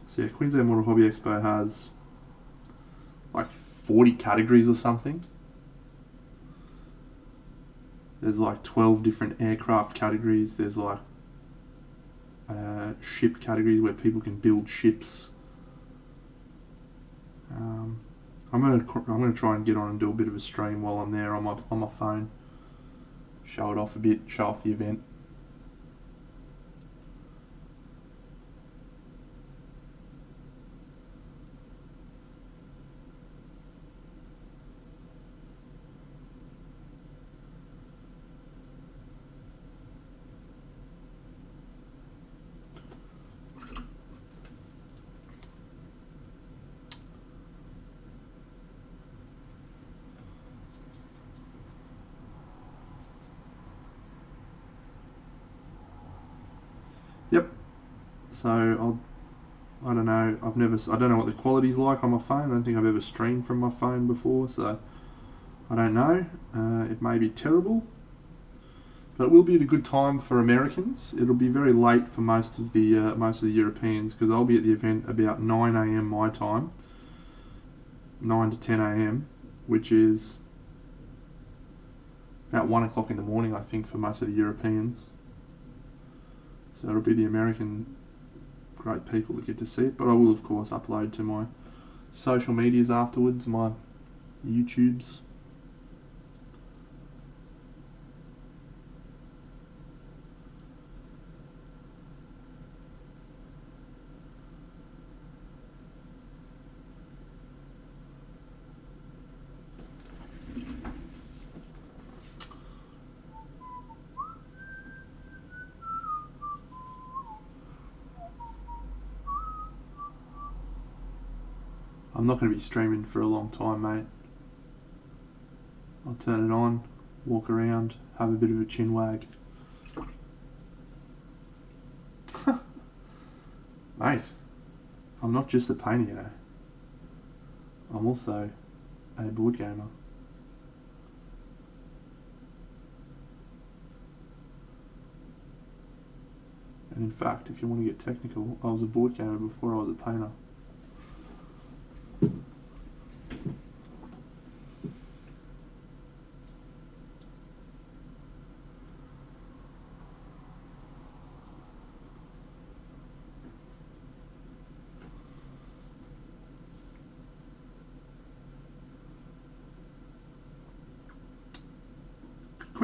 So yeah, Queensland Model Hobby Expo has like 40 categories or something. There's like 12 different aircraft categories. There's like ship categories where people can build ships. I'm gonna try and get on and do a bit of a stream while I'm there on my phone. Show it off a bit, show off the event. Yep. So I don't know. I don't know what the quality's like on my phone. I don't think I've ever streamed from my phone before, so I don't know. It may be terrible, but it will be at a good time for Americans. It'll be very late for most of the Europeans, because I'll be at the event about 9 a.m. my time, 9 to 10 a.m., which is about 1 o'clock in the morning, I think, for most of the Europeans. So it'll be the American great people that get to see it, but I will of course upload to my social medias afterwards, my YouTubes. I'm not going to be streaming for a long time, mate. I'll turn it on, walk around, have a bit of a chin wag. Mate, I'm not just a painter, you know. I'm also a board gamer. And in fact, if you want to get technical, I was a board gamer before I was a painter.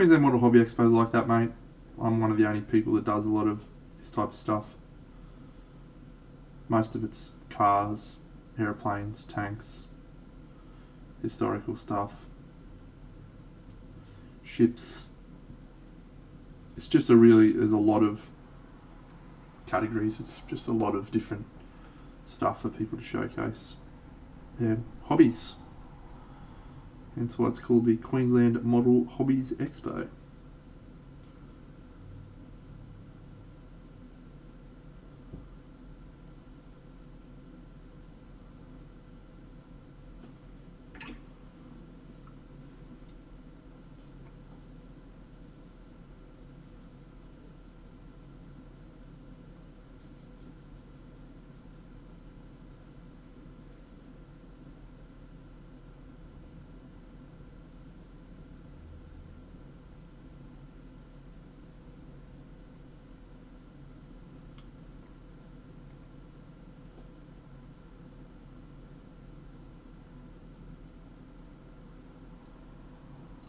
Queensland Model Hobby Expo is like that, mate. I'm one of the only people that does a lot of this type of stuff. Most of it's cars, aeroplanes, tanks, historical stuff, ships. It's just there's a lot of categories. It's just a lot of different stuff for people to showcase their hobbies. Hence why it's called the Queensland Model Hobbies Expo.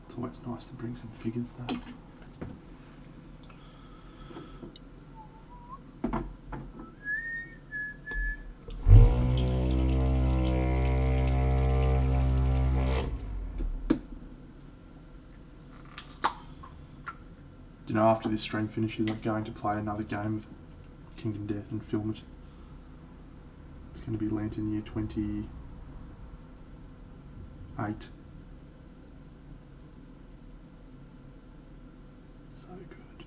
It's always nice to bring some figures though. You know, after this stream finishes, I'm going to play another game of Kingdom Death and film it. It's going to be Lantern Year 28. So good.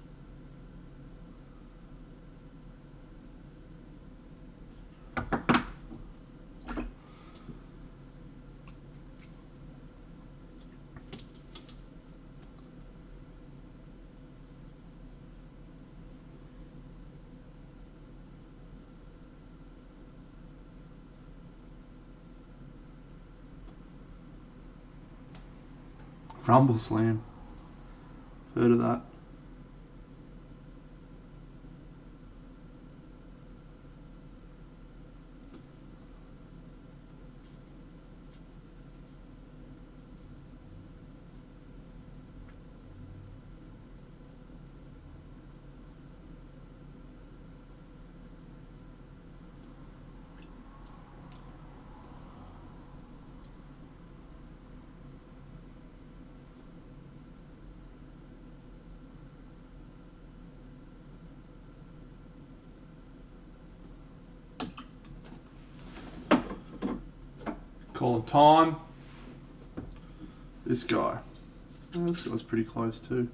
Rumble Slam. Heard of that? Calling time. This guy. Oh, this guy's pretty close too.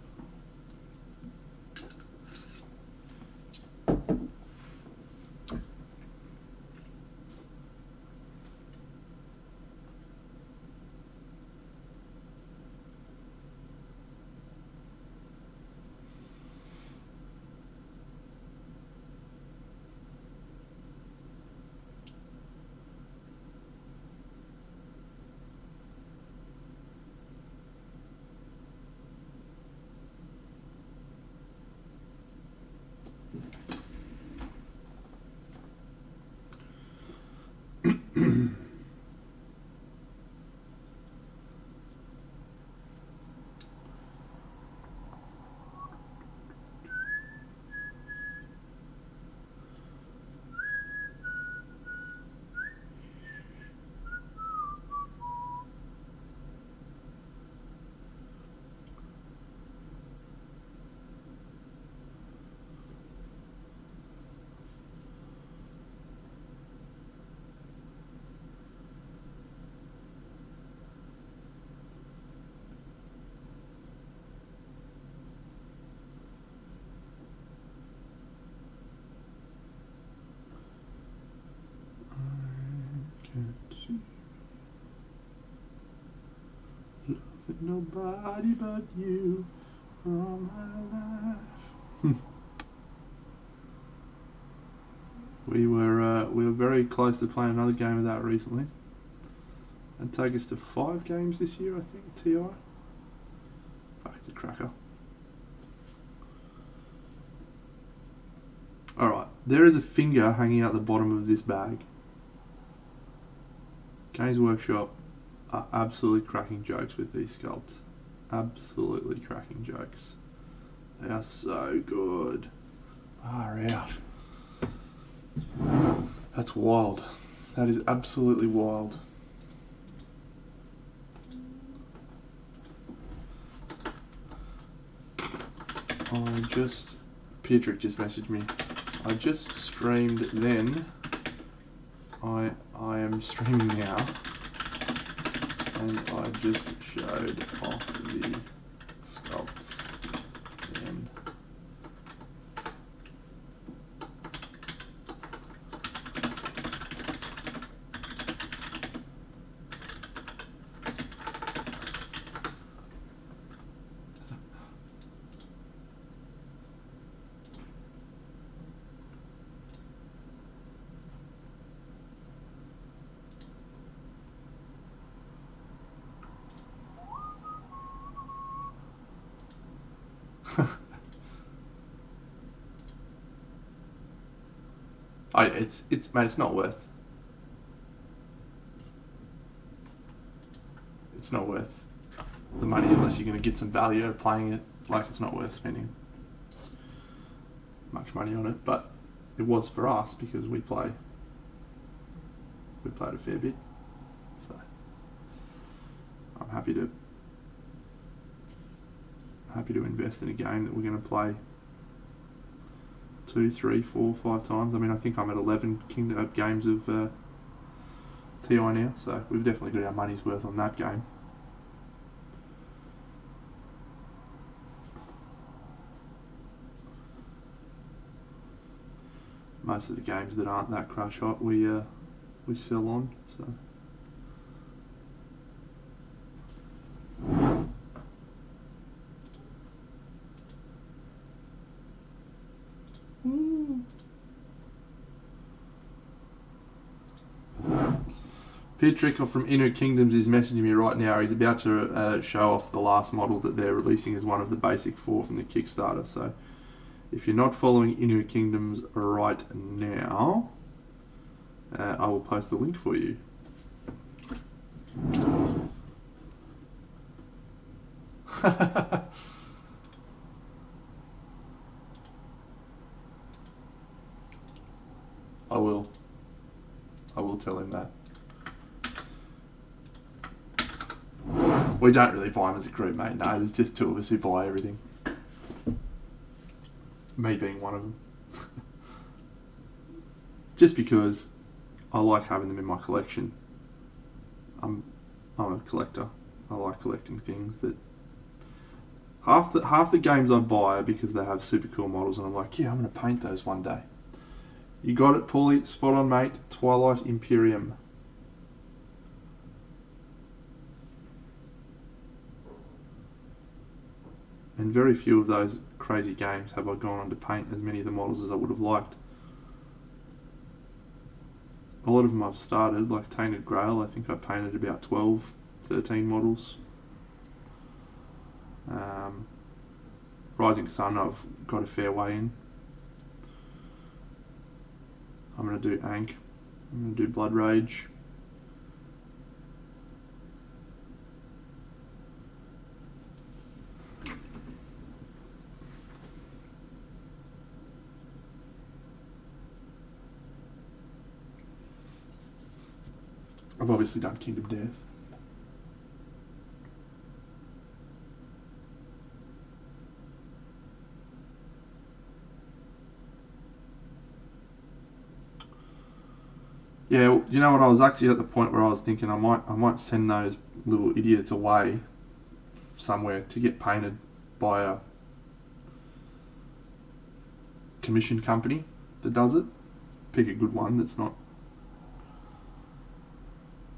Nobody but you all my life. We were very close to playing another game of that recently. And take us to 5 games this year, I think, TI. Fuck, it's a cracker. Alright, there is a finger hanging out the bottom of this bag. Games Workshop are absolutely cracking jokes with these sculpts. absolutely cracking jokes. They are so good. Far out. That's wild. That is absolutely wild. Pedrick just messaged me. I just streamed then. I am streaming now. And I just showed off the sculpts then. Mate, it's not worth. It's not worth the money unless you're going to get some value out of playing it. Like, it's not worth spending much money on it, but it was for us because we played a fair bit. So I'm happy to invest in a game that we're going to play 2, 3, 4, 5 times. I mean, I think I'm at 11 games of TI now, so we've definitely got our money's worth on that game. Most of the games that aren't that crush hot, we sell on. So. Petrick from Inner Kingdoms is messaging me right now. He's about to show off the last model that they're releasing as one of the basic 4 from the Kickstarter. So if you're not following Inner Kingdoms right now, I will post the link for you. I will tell him that. We don't really buy them as a group, mate. No, there's just 2 of us who buy everything. Me being one of them. Just because I like having them in my collection. I'm a collector. I like collecting things that... Half the games I buy are because they have super cool models and I'm like, yeah, I'm going to paint those one day. You got it, Paulie. Spot on, mate. Twilight Imperium. And very few of those crazy games have I gone on to paint as many of the models as I would have liked. A lot of them I've started, like Tainted Grail, I think I painted about 12, 13 models. Rising Sun I've got a fair way in. I'm going to do Ankh. I'm going to do Blood Rage. I've obviously done Kingdom Death. Yeah, you know what? I was actually at the point where I was thinking I might send those little idiots away somewhere to get painted by a commission company that does it. Pick a good one that's not...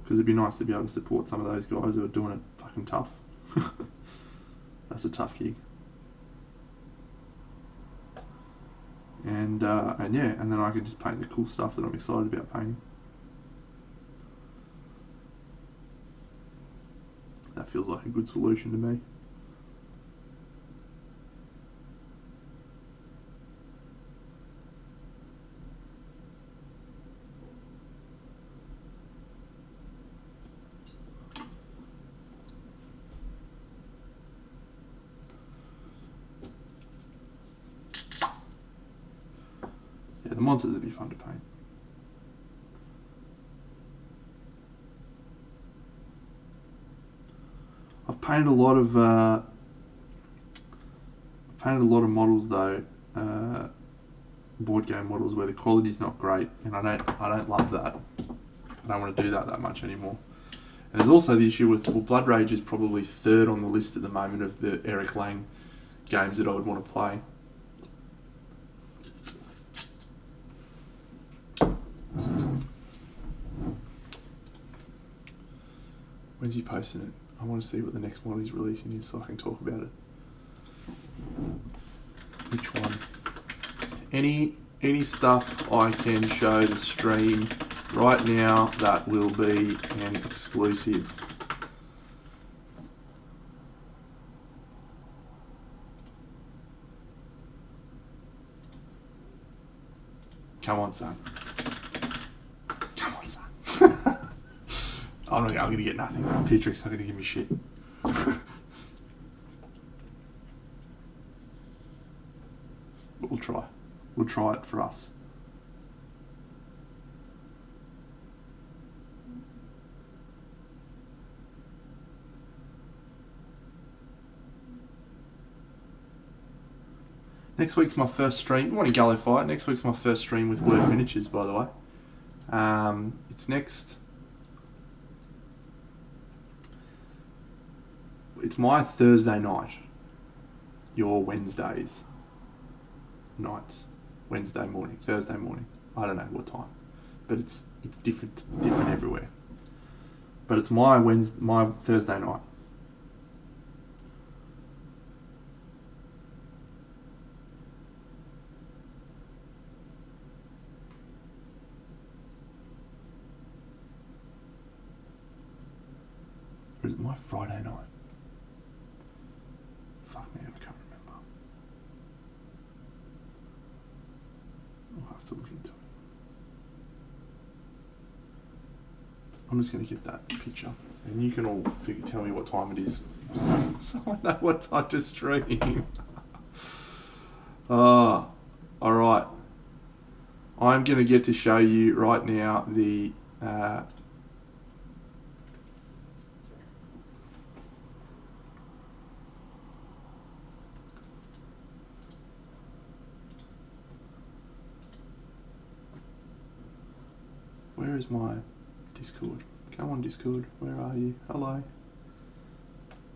Because it'd be nice to be able to support some of those guys who are doing it fucking tough. That's a tough gig. And yeah, and then I could just paint the cool stuff that I'm excited about painting. That feels like a good solution to me. Yeah, the monsters would be fun to paint. I've painted a lot of models though, board game models where the quality's not great, and I don't love that. I don't want to do that much anymore. And there's also the issue with, well, Blood Rage is probably third on the list at the moment of the Eric Lang games that I would want to play. When's he posting it? I want to see what the next one he's releasing is so I can talk about it. Which one? Any stuff I can show the stream right now that will be an exclusive. Come on, son. Come on, son. I'm going to get nothing. Petrik's not going to give me shit. But we'll try. We'll try it for us. Next week's my first stream. You want to Gallo fight? Next week's my first stream with Word Miniatures, by the way. It's next. It's my Thursday night. Your Wednesdays nights. Wednesday morning, Thursday morning. I don't know what time, but it's different everywhere. But it's my Thursday night. Or is it my Friday night? Fuck me, I can't remember. I'll have to look into it. I'm just going to get that picture, and you can all tell me what time it is, so I know what time to stream. All right. I'm going to get to show you right now the where is my Discord? Come on, Discord. Where are you? Hello.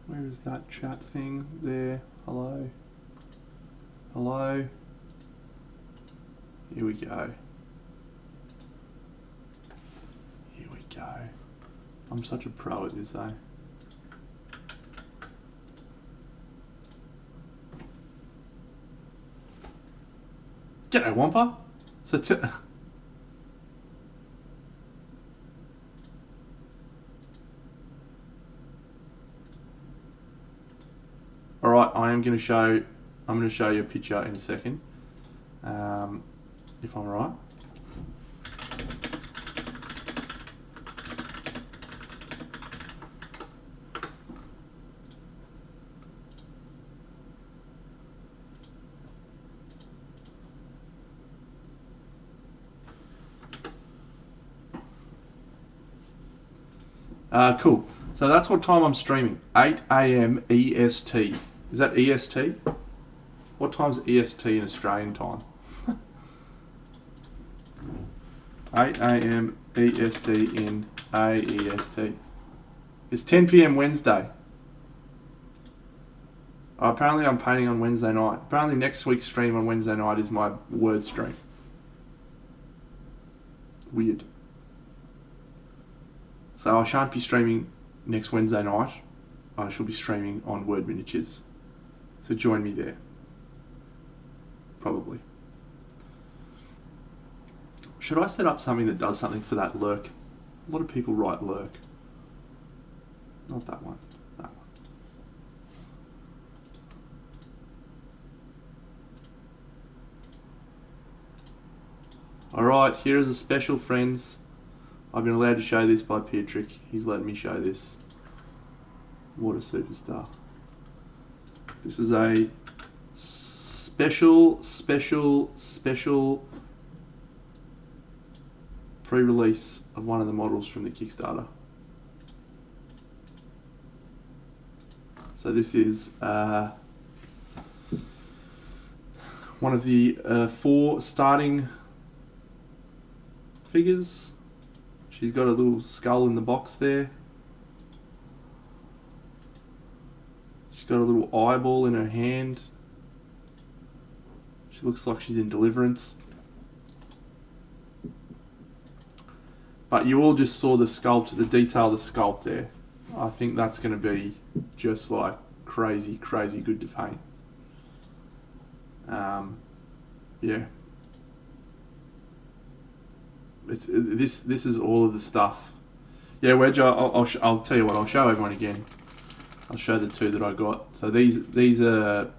Where is that chat thing? There. Hello. Hello. Here we go. Here we go. I'm such a pro at this, eh? G'day, Wampa. So Alright, I'm going to show you a picture in a second, if I'm right. Cool. So that's what time I'm streaming. 8 AM EST. Is that EST? What time's EST in Australian time? 8 AM EST in AEST. It's 10 PM Wednesday. Apparently I'm painting on Wednesday night. Apparently next week's stream on Wednesday night is my Word stream. Weird. So I shan't be streaming next Wednesday night. I shall be streaming on Word Miniatures. So join me there. Probably. Should I set up something that does something for that lurk? A lot of people write lurk. Not that one. That one. Alright, here is a special, friends. I've been allowed to show this by Pietrik. He's letting me show this. What a superstar. This is a special pre-release of one of the models from the Kickstarter. So this is one of the 4 starting figures. She's got a little skull in the box there. She's got a little eyeball in her hand. She looks like she's in Deliverance. But you all just saw the sculpt, the detail of the sculpt there. I think that's going to be just like crazy, crazy good to paint. Yeah. This is all of the stuff. Yeah, Wedge. I'll tell you what. I'll show everyone again. I'll show the 2 that I got. So these are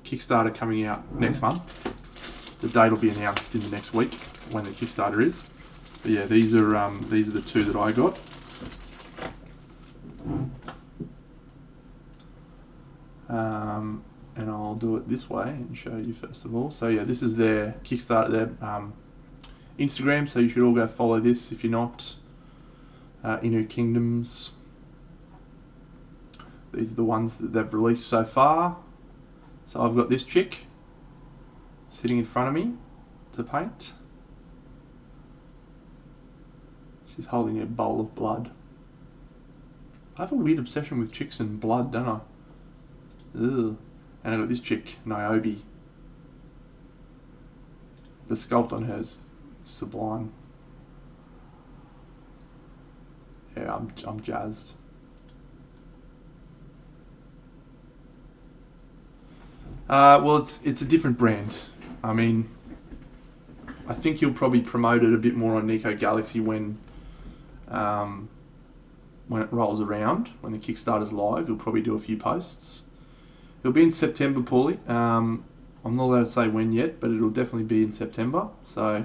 Kickstarter coming out next month. The date will be announced in the next week when the Kickstarter is. But yeah, these are the 2 that I got. And I'll do it this way and show you first of all. So yeah, this is their Kickstarter, their Instagram. So you should all go follow this if you're not. Inner Kingdoms. These are the ones that they've released so far. So I've got this chick sitting in front of me to paint. She's holding a bowl of blood. I have a weird obsession with chicks and blood, don't I? Ugh. And I got this chick, Niobe. The sculpt on her is sublime. Yeah, I'm jazzed. Well, it's a different brand. I mean, I think you'll probably promote it a bit more on Nico Galaxy when it rolls around, when the Kickstarter's live. You'll probably do a few posts. It'll be in September, Paulie. I'm not allowed to say when yet, but it'll definitely be in September. So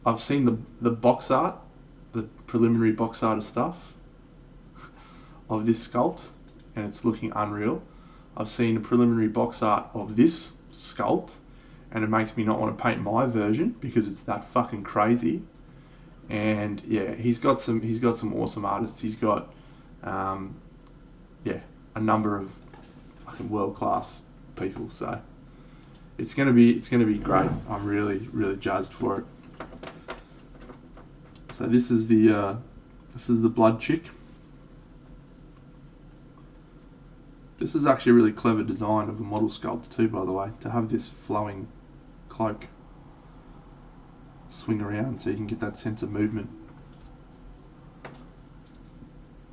I've seen the box art, the preliminary box art of stuff of this sculpt, and it's looking unreal. I've seen a preliminary box art of this sculpt, and it makes me not want to paint my version because it's that fucking crazy. And yeah, he's got some awesome artists. He's got a number of fucking world class people. So it's gonna be great. I'm really jazzed for it. So this is the blood chick. This is actually a really clever design of a model sculpt too, by the way, to have this flowing cloak swing around so you can get that sense of movement.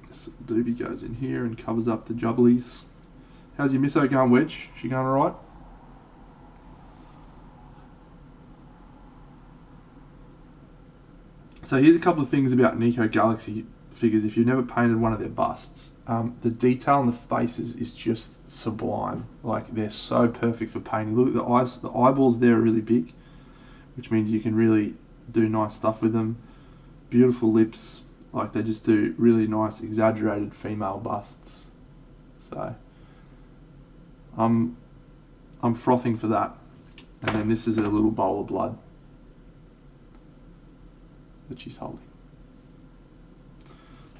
This doobie goes in here and covers up the jubblies. How's your misso going, Wedge? She going alright? So here's a couple of things about Nico Galaxy figures. If you've never painted one of their busts, the detail on the faces is just sublime. Like, they're so perfect for painting. Look at the eyes, the eyeballs there are really big, which means you can really do nice stuff with them. Beautiful lips, like they just do really nice exaggerated female busts. So I'm frothing for that. And then this is a little bowl of blood that she's holding.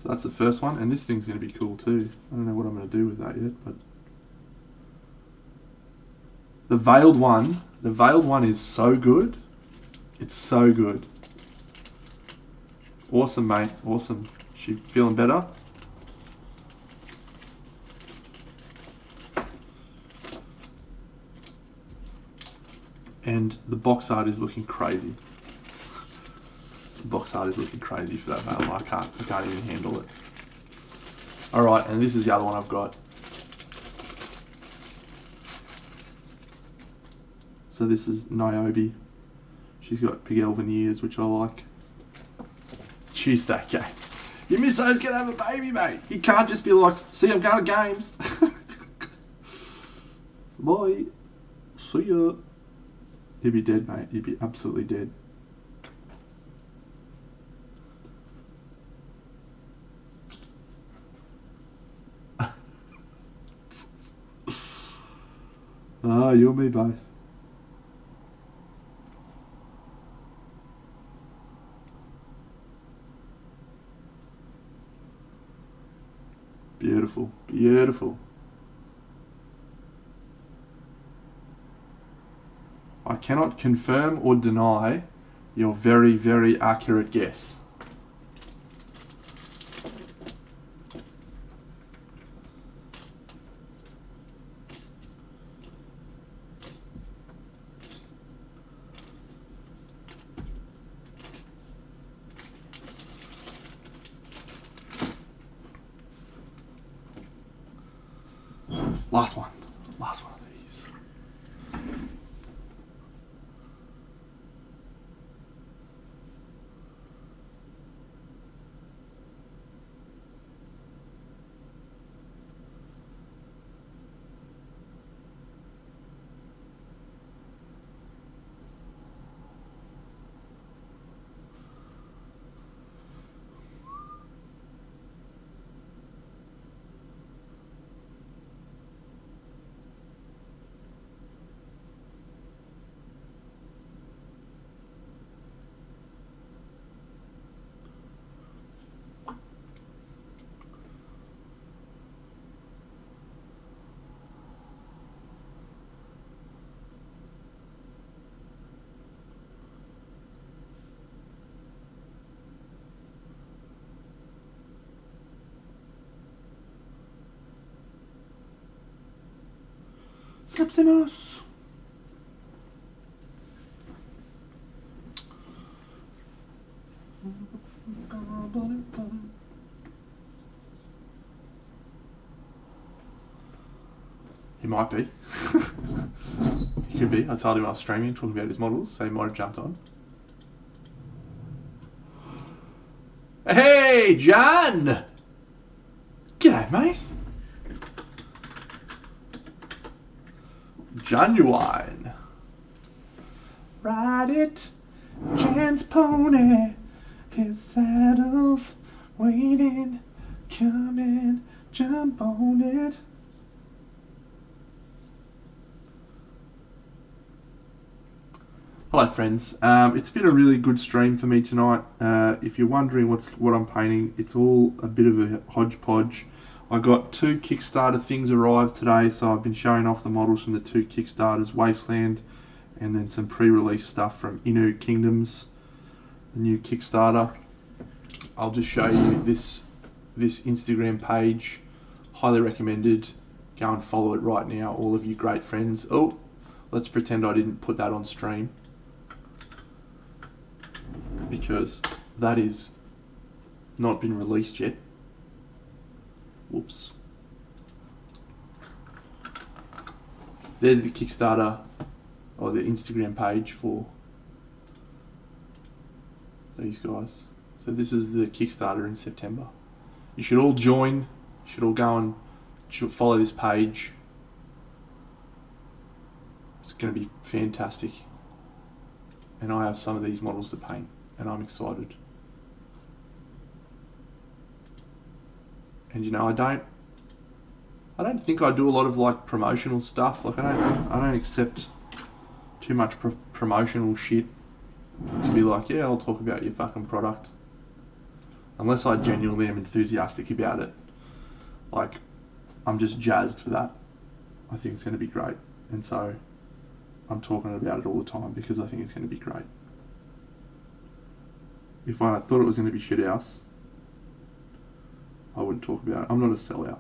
So that's the first one, and this thing's going to be cool too. I don't know what I'm going to do with that yet, but the veiled one is so good. It's so good. Awesome, mate. Awesome. She feeling better? And the box art is looking crazy. The box art is looking crazy for that veil. I can't even handle it. Alright, and this is the other one I've got. So this is Niobe. She's got big elven ears, which I like. Tuesday games. Your misso's gonna have a baby, mate. You can't just be like, see, I'm going to games. Bye. See ya. You'd be dead, mate. You'd be absolutely dead. You and me both. Beautiful, beautiful. I cannot confirm or deny your very, very accurate guess. Last one. Last one of these. Sepsimus. He might be. He could be. I told him I was streaming, talking about his models, so he might have jumped on. Hey, John! G'day, mate. Genuine. Ride it, Jan's pony. His saddle's waiting. Come in, jump on it. Hello friends, it's been a really good stream for me tonight. If you're wondering what I'm painting, it's all a bit of a hodgepodge. I got 2 Kickstarter things arrived today, so I've been showing off the models from the 2 Kickstarters, Wasteland, and then some pre-release stuff from Inu Kingdoms, the new Kickstarter. I'll just show you this Instagram page, highly recommended. Go and follow it right now, all of you great friends. Oh, let's pretend I didn't put that on stream, because that is not been released yet. Whoops. There's the Kickstarter or the Instagram page for these guys. So this is the Kickstarter in September. You should all join. You should all go and follow this page. It's going to be fantastic. And I have some of these models to paint, and I'm excited. And you know, I don't think I do a lot of like promotional stuff. Like I don't accept too much promotional shit to be like, yeah, I'll talk about your fucking product, unless I genuinely am enthusiastic about it. Like, I'm just jazzed for that. I think it's going to be great, and so I'm talking about it all the time because I think it's going to be great. If I thought it was going to be shit house, I wouldn't talk about it. I'm not a sellout.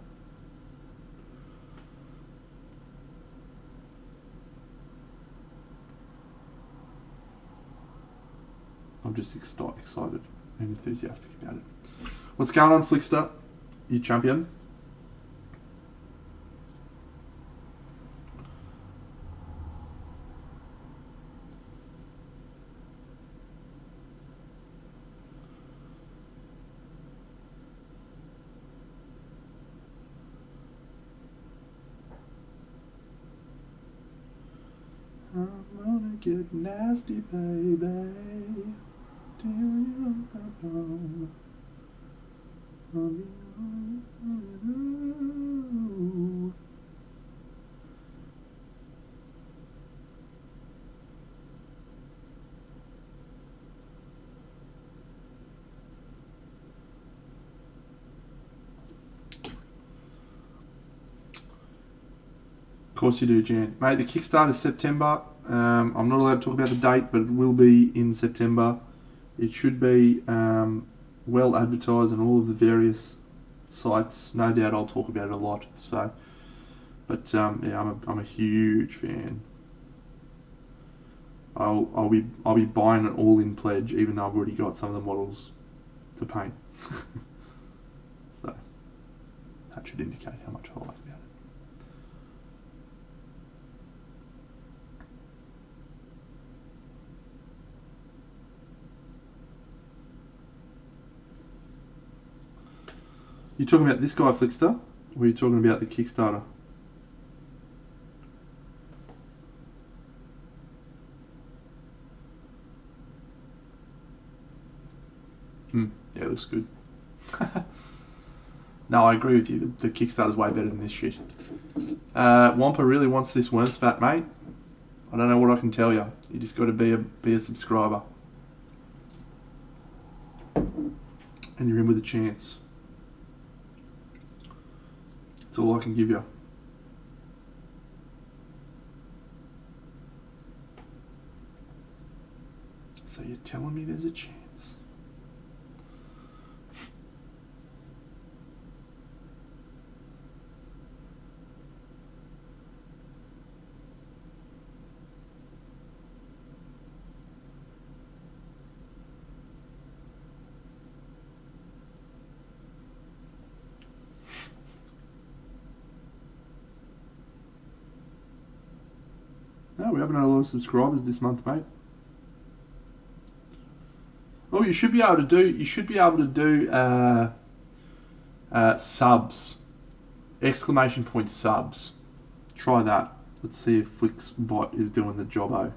I'm just excited and enthusiastic about it. What's going on, Flickster? You champion? I'm gonna get nasty, baby. Do you know? course you do, Jan. Mate, the Kickstarter is September. I'm not allowed to talk about the date, but it will be in September. It should be well advertised on all of the various sites. No doubt I'll talk about it a lot. So, but yeah, I'm a huge fan. I'll be buying it all in pledge, even though I've already got some of the models to paint. So that should indicate how much I like about it. You talking about this guy, Flickster, or are you talking about the Kickstarter? Yeah, it looks good. No, I agree with you. The Kickstarter's way better than this shit. Wampa really wants this worm spat, mate. I don't know what I can tell you. You just got to be a subscriber, and you're in with a chance. That's all I can give you. So you're telling me there's a chance? No, we haven't had a lot of subscribers this month, mate. Oh, you should be able to do subs. Exclamation point subs. Try that. Let's see if Flixbot is doing the jobbo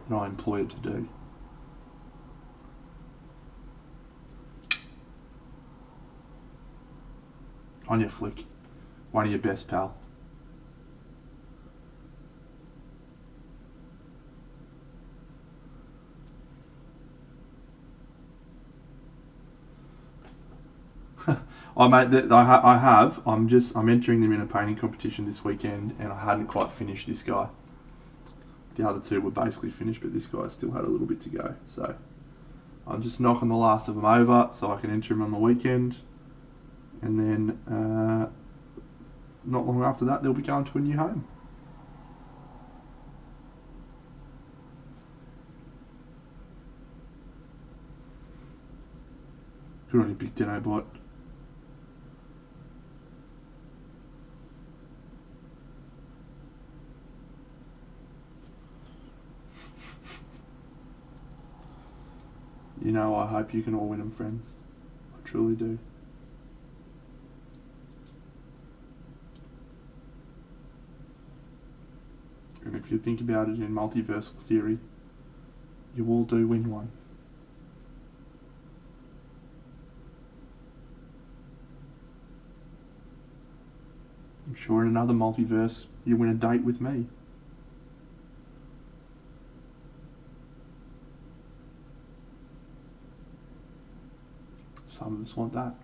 that I employ it to do. On your Flick. One of your best, pal. Oh mate, I have. I'm entering them in a painting competition this weekend, and I hadn't quite finished this guy. The other two were basically finished, but this guy still had a little bit to go. So I'm just knocking the last of them over so I can enter him on the weekend, and then not long after that they'll be going to a new home. Good on you, big Dinobot. You know, I hope you can all win them, friends. I truly do. And if you think about it in multiversal theory, you all do win one. I'm sure in another multiverse, you win a date with me. Some of us want that.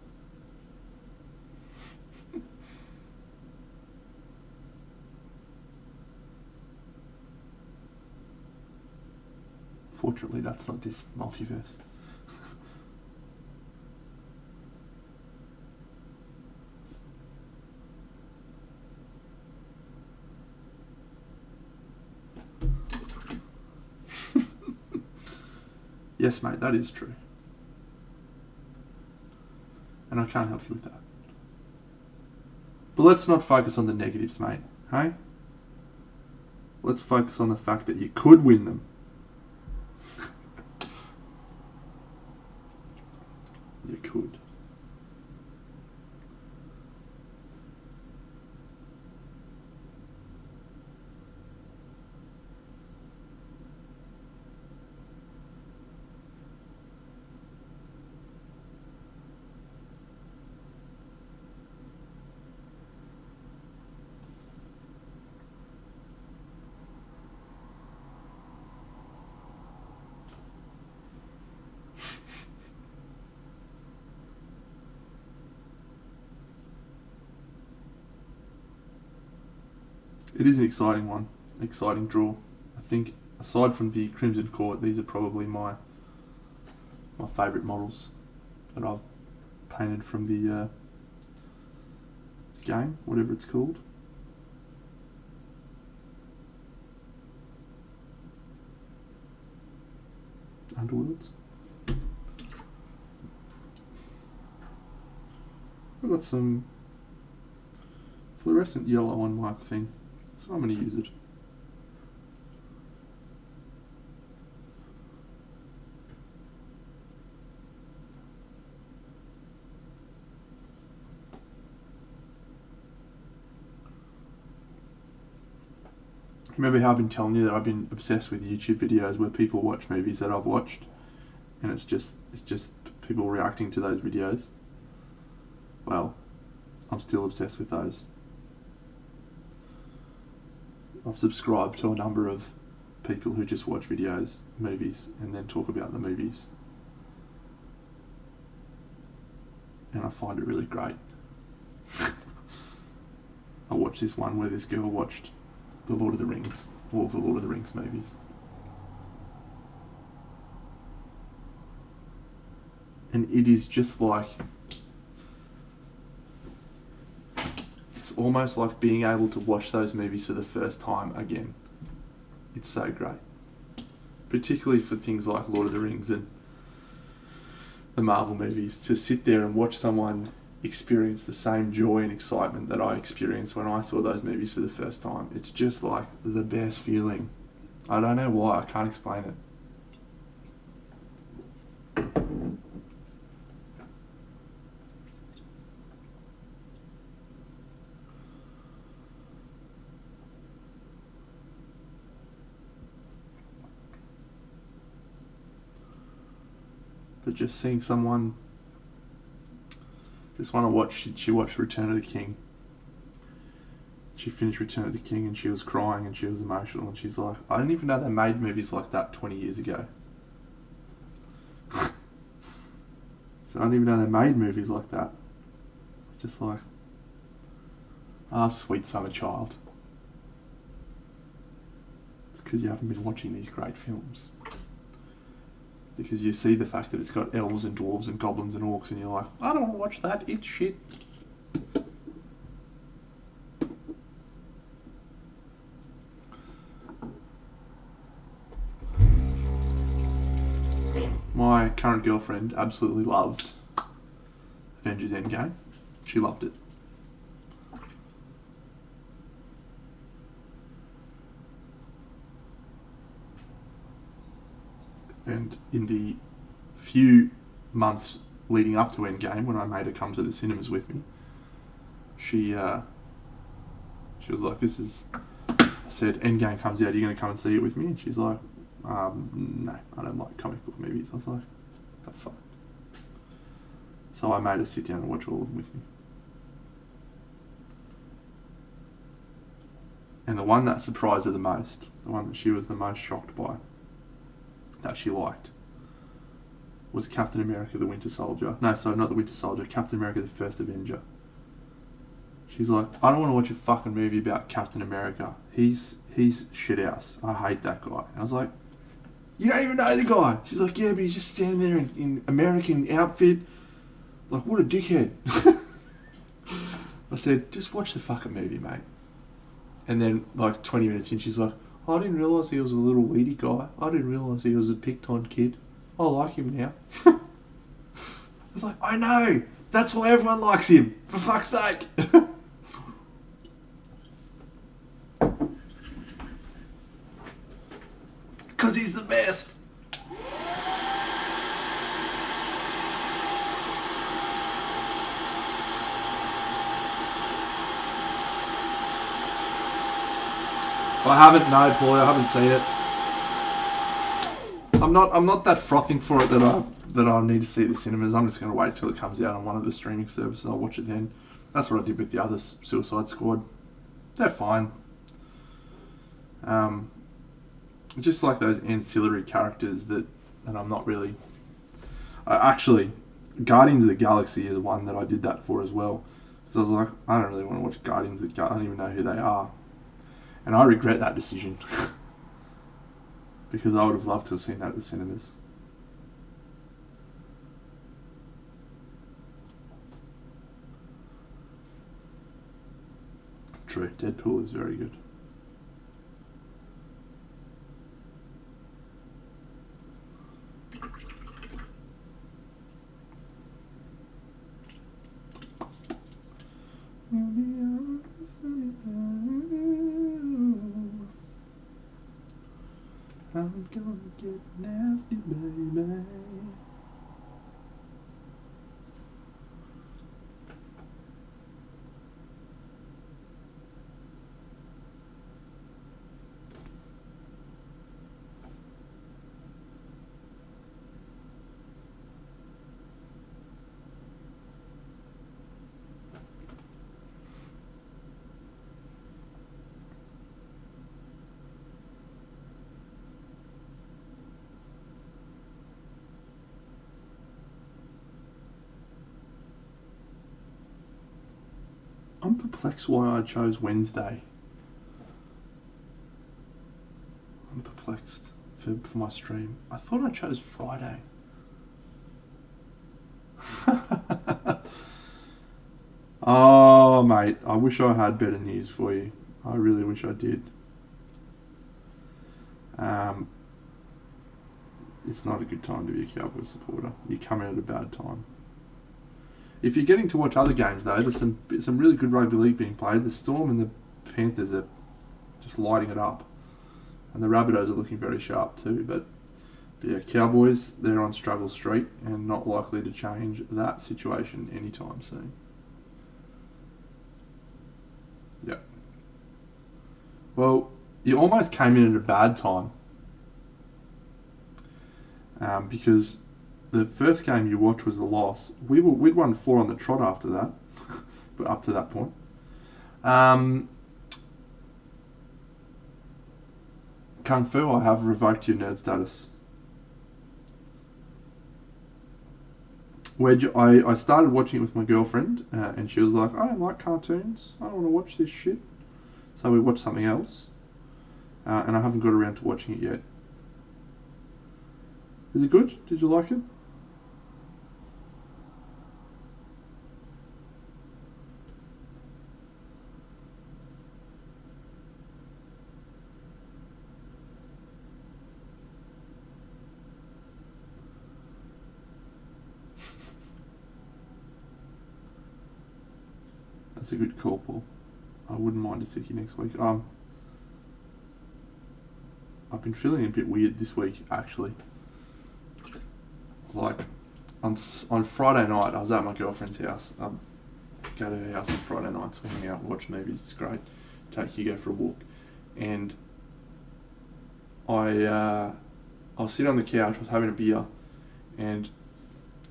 Fortunately, that's not this multiverse. Yes, mate, that is true. And I can't help you with that. But let's not focus on the negatives, mate. Hey? Let's focus on the fact that you could win them. You could. It is an exciting one, exciting draw. I think aside from the Crimson Court, these are probably my favourite models that I've painted from the game, whatever it's called. Underworlds. I've got some fluorescent yellow on my thing, so I'm going to use it. Remember how I've been telling you that I've been obsessed with YouTube videos where people watch movies that I've watched, and it's just people reacting to those videos? Well, I'm still obsessed with those. I've subscribed to a number of people who just watch movies, and then talk about the movies. And I find it really great. I watched this one where this girl watched the Lord of the Rings, all of the Lord of the Rings movies. And it is just like, it's almost like being able to watch those movies for the first time again. It's so great. Particularly for things like Lord of the Rings and the Marvel movies, to sit there and watch someone experience the same joy and excitement that I experienced when I saw those movies for the first time. It's just like the best feeling. I don't know why, I can't explain it. But just seeing someone, this one I watched, she watched Return of the King. She finished Return of the King and she was crying and she was emotional, and she's like, I didn't even know they made movies like that 20 years ago. So I didn't even know they made movies like that. It's just like, sweet summer child. It's because you haven't been watching these great films. Because you see the fact that it's got elves and dwarves and goblins and orcs, and you're like, I don't want to watch that, it's shit. My current girlfriend absolutely loved Avengers Endgame. She loved it. And in the few months leading up to Endgame, when I made her come to the cinemas with me, she was like, I said, Endgame comes out, are you going to come and see it with me? And she's like, no, I don't like comic book movies. I was like, what the fuck? So I made her sit down and watch all of them with me. And the one that surprised her the most, the one that she was the most shocked by, that she liked, was Captain America the Winter Soldier. No, sorry, not the Winter Soldier, Captain America the First Avenger. She's like, I don't want to watch a fucking movie about Captain America. He's shit house. I hate that guy. And I was like, you don't even know the guy. She's like, yeah, but he's just standing there in American outfit. Like, what a dickhead. I said, just watch the fucking movie, mate. And then, like, 20 minutes in, she's like, I didn't realise he was a little weedy guy. I didn't realise he was a picked on kid. I like him now. I was like, I know. That's why everyone likes him. For fuck's sake. Because he's the best. I haven't, no, Paul, I haven't seen it. I'm not that frothing for it that I need to see at the cinemas. I'm just going to wait till it comes out on one of the streaming services. I'll watch it then. That's what I did with the other Suicide Squad. They're fine. Just like those ancillary characters that I'm not really... actually, Guardians of the Galaxy is one that I did that for as well. Because I was like, I don't really want to watch Guardians of the Galaxy. I don't even know who they are. And I regret that decision. Because I would have loved to have seen that at the cinemas. True, Deadpool is very good. I'm gonna get nasty, baby. I'm perplexed why I chose Wednesday. I'm perplexed for my stream. I thought I chose Friday. Oh, mate, I wish I had better news for you. I really wish I did. It's not a good time to be a Cowboys supporter. You come in at a bad time. If you're getting to watch other games, though, there's some really good rugby league being played. The Storm and the Panthers are just lighting it up. And the Rabbitohs are looking very sharp too. But yeah, Cowboys, they're on struggle street and not likely to change that situation anytime soon. Yeah. Well, you almost came in at a bad time. Because the first game you watched was a loss. We'd won 4 on the trot after that, but up to that point. Kung Fu, I have revoked your nerd status. I started watching it with my girlfriend, and she was like, I don't like cartoons. I don't want to watch this shit. So we watched something else, and I haven't got around to watching it yet. Is it good? Did you like it? That's a good call, Paul. I wouldn't mind a sickie next week. I've been feeling a bit weird this week, actually. Like, on Friday night, I was at my girlfriend's house. I go to her house on Friday nights, we hang out, watch movies, it's great. Take Hugo for a walk. And I was sitting on the couch, I was having a beer, and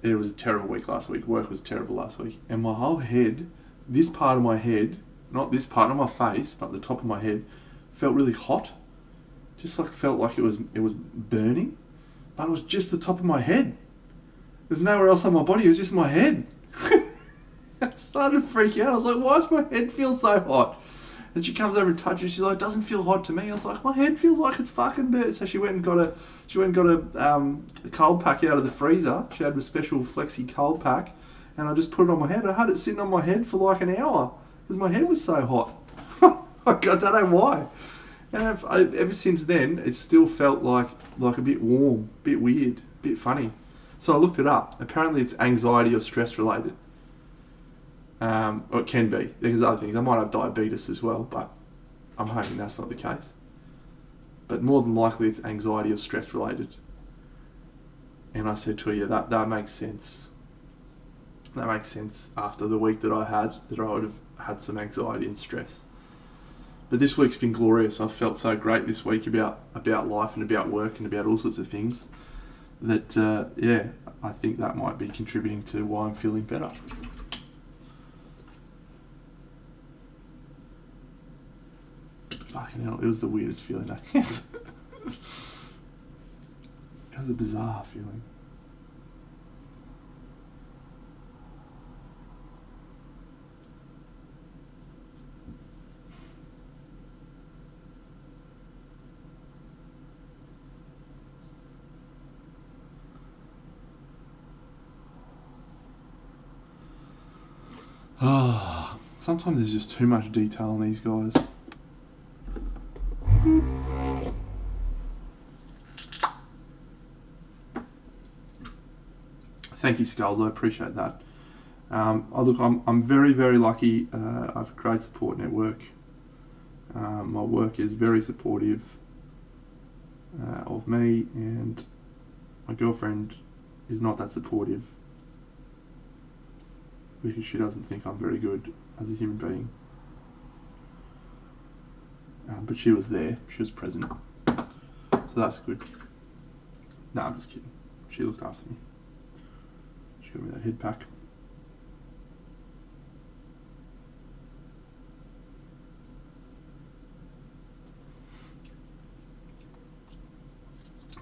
it was a terrible week last week. Work was terrible last week. And my whole head, this part of my head, not this part, not my face, but the top of my head, felt really hot. Just like felt like it was burning. But it was just the top of my head. There's nowhere else on my body, it was just my head. I started freaking out. I was like, why does my head feel so hot? And she comes over and touches, she's like, it doesn't feel hot to me. I was like, my head feels like it's fucking burnt. So she went and got a cold pack out of the freezer. She had a special flexi cold pack, and I just put it on my head. I had it sitting on my head for like an hour because my head was so hot. I don't know why. And ever since then, it still felt like a bit warm, a bit weird, a bit funny. So I looked it up. Apparently it's anxiety or stress related. Or it can be. There's other things. I might have diabetes as well, but I'm hoping that's not the case. But more than likely it's anxiety or stress related. And I said to her, yeah, that makes sense. That makes sense after the week that I would have had some anxiety and stress. But this week's been glorious. I've felt so great this week about life and about work and about all sorts of things that, I think that might be contributing to why I'm feeling better. Fucking hell, it was the weirdest feeling, I guess. It was a bizarre feeling. Sometimes there's just too much detail in these guys. Thank you, Skulls. I appreciate that. I'm very, very lucky. I have a great support network. My work is very supportive of me, and my girlfriend is not that supportive because she doesn't think I'm very good as a human being. But she was there. She was present. So that's good. No, I'm just kidding. She looked after me. She got me that head pack.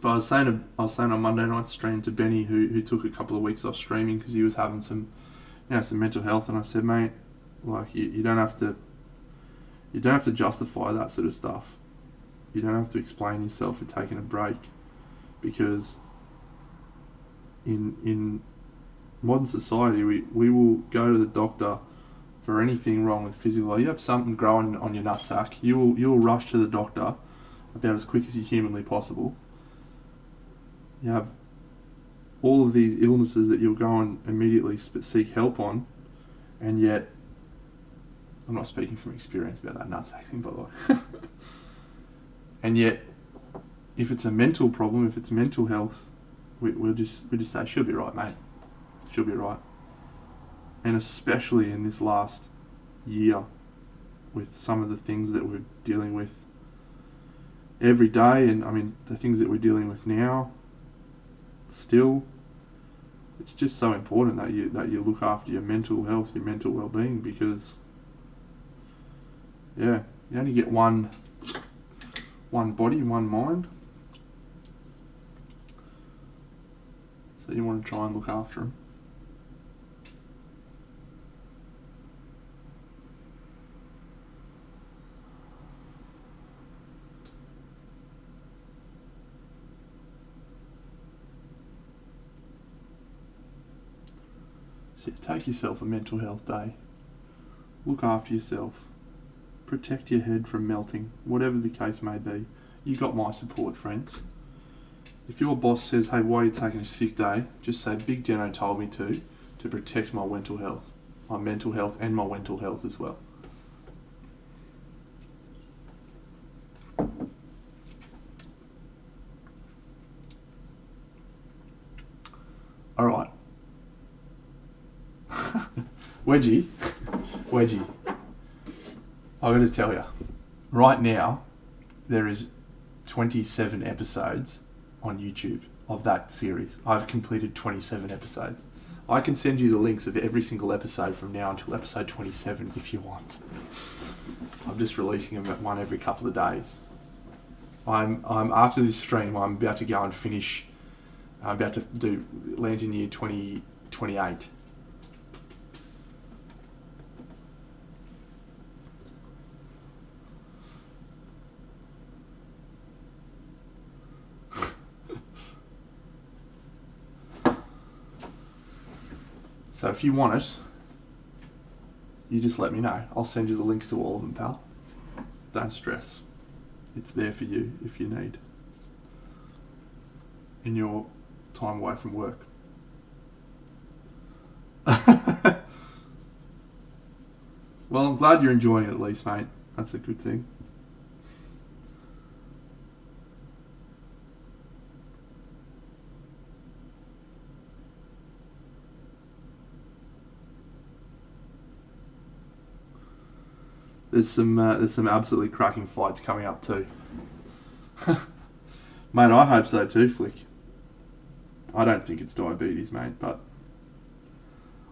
But I was saying on Monday night stream to Benny, who took a couple of weeks off streaming because he was having some mental health, and I said, mate, like you don't have to justify that sort of stuff. You don't have to explain yourself for taking a break, because in modern society we will go to the doctor for anything wrong with physical. You have something growing on your nutsack, you will rush to the doctor about as quick as you humanly possible. You have all of these illnesses that you'll go and immediately seek help on, and yet, I'm not speaking from experience about that nutsack thing, by the way, and yet, if it's a mental problem, if it's mental health, we just say, she'll be right, mate, she'll be right. And especially in this last year, with some of the things that we're dealing with every day, and I mean the things that we're dealing with now, still, it's just so important that you look after your mental health, your mental well-being, because you only get one body, one mind, so you want to try and look after them. So take yourself a mental health day. Look after yourself. Protect your head from melting, whatever the case may be. You got my support, friends. If your boss says, hey, why are you taking a sick day? Just say, Big Deno told me to protect my mental health and my mental health as well. All right. Wedgie, I'm going to tell you, right now, there is 27 episodes on YouTube of that series. I've completed 27 episodes. I can send you the links of every single episode from now until episode 27 if you want. I'm just releasing them one every couple of days. I'm after this stream, I'm about to go and finish. I'm about to do Lantern Year 2028. So if you want it, you just let me know. I'll send you the links to all of them, pal. Don't stress. It's there for you if you need. In your time away from work. Well, I'm glad you're enjoying it at least, mate. That's a good thing. There's some absolutely cracking fights coming up too. Mate, I hope so too, Flick. I don't think it's diabetes, mate, but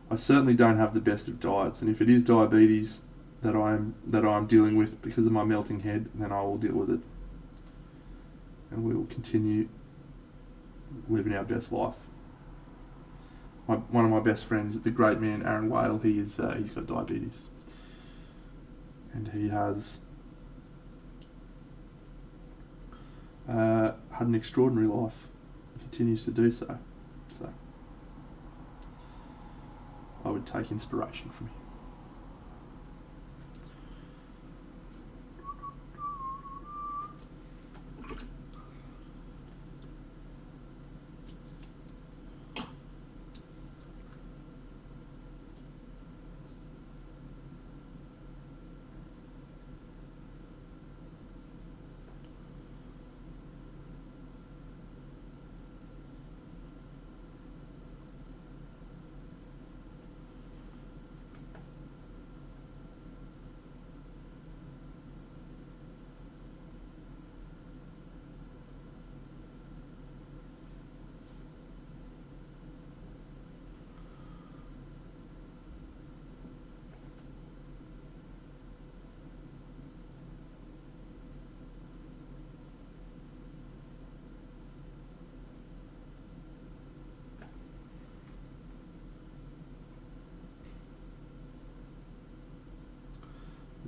I certainly don't have the best of diets, and if it is diabetes that I'm dealing with because of my melting head, then I will deal with it. And we will continue living our best life. One of my best friends, the great man Aaron Whale, he's got diabetes. And he has had an extraordinary life. He continues to do so. So I would take inspiration from him.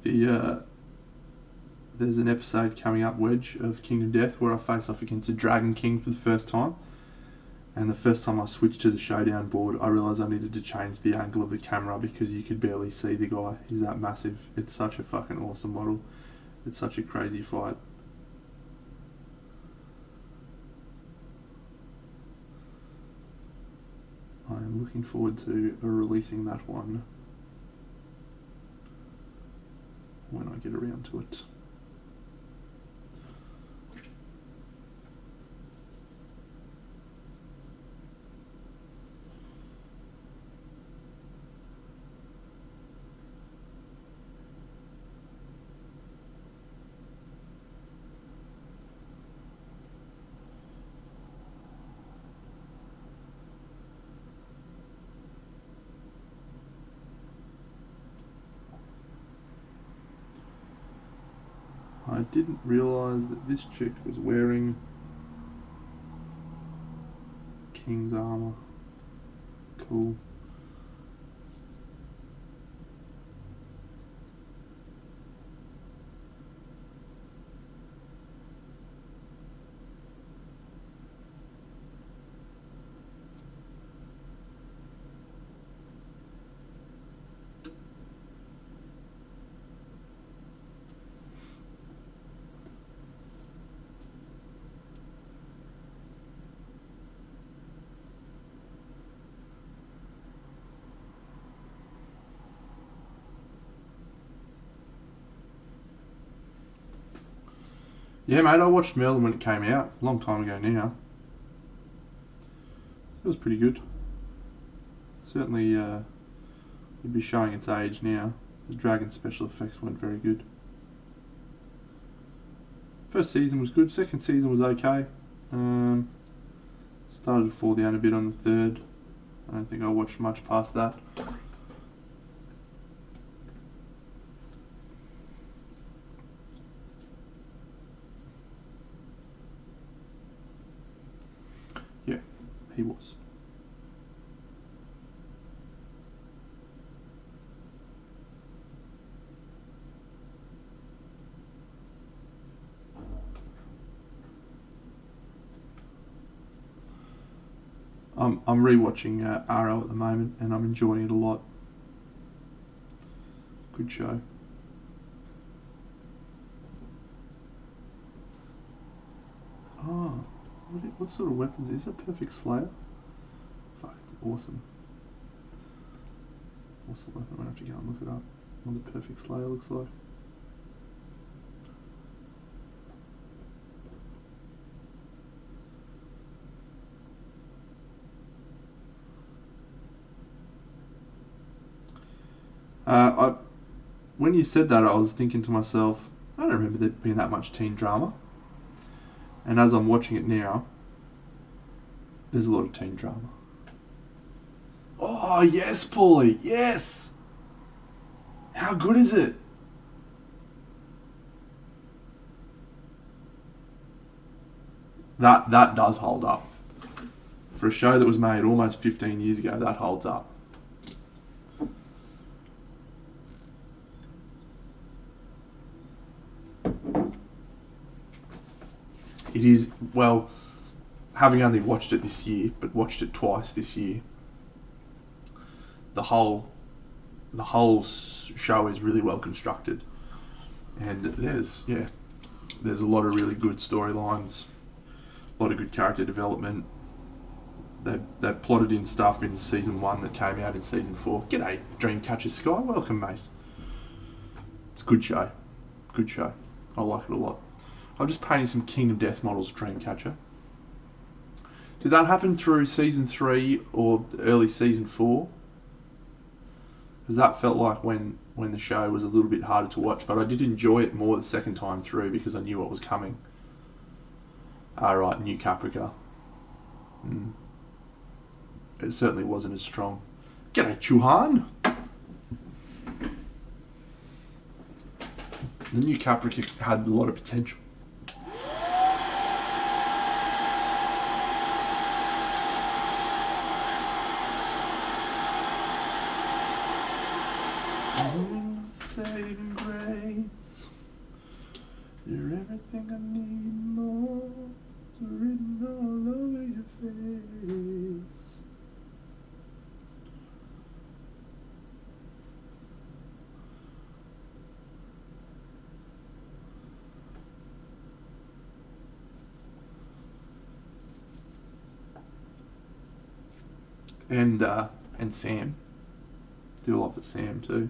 There's an episode coming up, Wedge, of Kingdom Death, where I face off against a Dragon King for the first time. And the first time I switched to the showdown board, I realised I needed to change the angle of the camera because you could barely see the guy. He's that massive. It's such a fucking awesome model. It's such a crazy fight. I am looking forward to releasing that one when I get around to it. I didn't realise that this chick was wearing King's armour. Cool. Yeah, mate, I watched Merlin when it came out, a long time ago now. It was pretty good. Certainly would be showing its age now. The dragon special effects weren't very good. First season was good, second season was okay. Started to fall down a bit on the third. I don't think I watched much past that. Yeah, he was. I'm rewatching Arrow at the moment, and I'm enjoying it a lot. Good show. Oh, what sort of weapons is it? Perfect Slayer? Fuck, it's awesome. Awesome weapon. I'm gonna have to go and look it up. What the Perfect Slayer looks like. When you said that, I was thinking to myself, I don't remember there being that much teen drama. And as I'm watching it now, there's a lot of teen drama. Oh, yes, Paulie, yes! How good is it? That does hold up. For a show that was made almost 15 years ago, that holds up. It is, well, having only watched it this year, but watched it twice this year, the whole show is really well constructed, and there's a lot of really good storylines, a lot of good character development. They plotted in stuff in season 1 that came out in season 4. G'day, Dreamcatcher Sky, welcome, mate. It's a good show, good show. I like it a lot. I'm just painting some Kingdom Death models, Dreamcatcher. Did that happen through season 3 or early season 4? Because that felt like when the show was a little bit harder to watch, but I did enjoy it more the second time through because I knew what was coming. Right, New Caprica. It certainly wasn't as strong. G'day, Chuhan! The New Caprica had a lot of potential. Saving grace. everything I need more. It's written all over your face. And Sam. Do a lot for Sam too.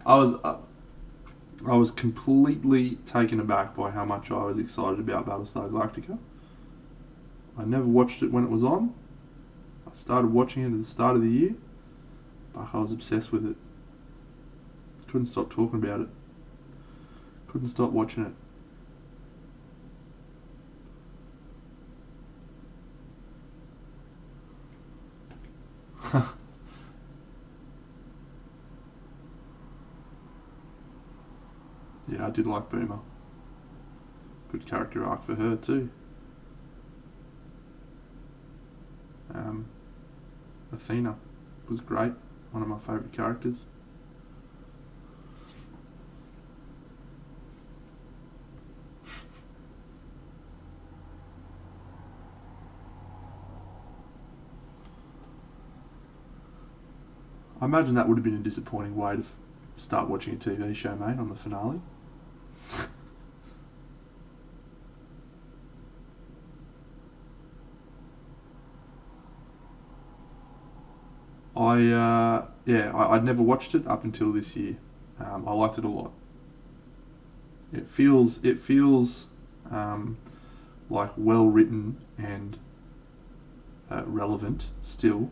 I was completely taken aback by how much I was excited about Battlestar Galactica. I never watched it when it was on. I started watching it at the start of the year. I was obsessed with it. Couldn't stop talking about it. Couldn't stop watching it. Yeah, I did like Boomer. Good character arc for her too. Athena was great. One of my favourite characters. I imagine that would have been a disappointing way to start watching a TV show, mate, on the finale. I'd never watched it up until this year. I liked it a lot. It feels like well written and relevant still,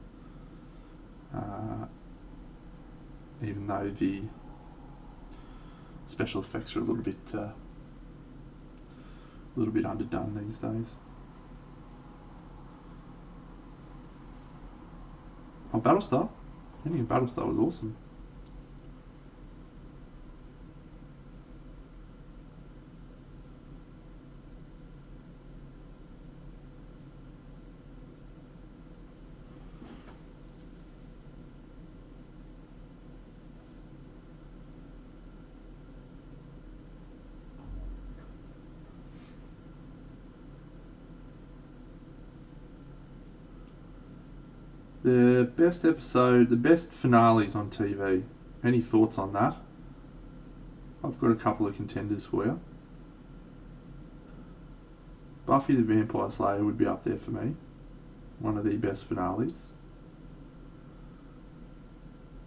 even though the special effects are a little bit underdone these days. Oh, Battlestar. I think Battlestar was awesome. The best episode, the best finales on TV. Any thoughts on that? I've got a couple of contenders for you. Buffy the Vampire Slayer would be up there for me. One of the best finales.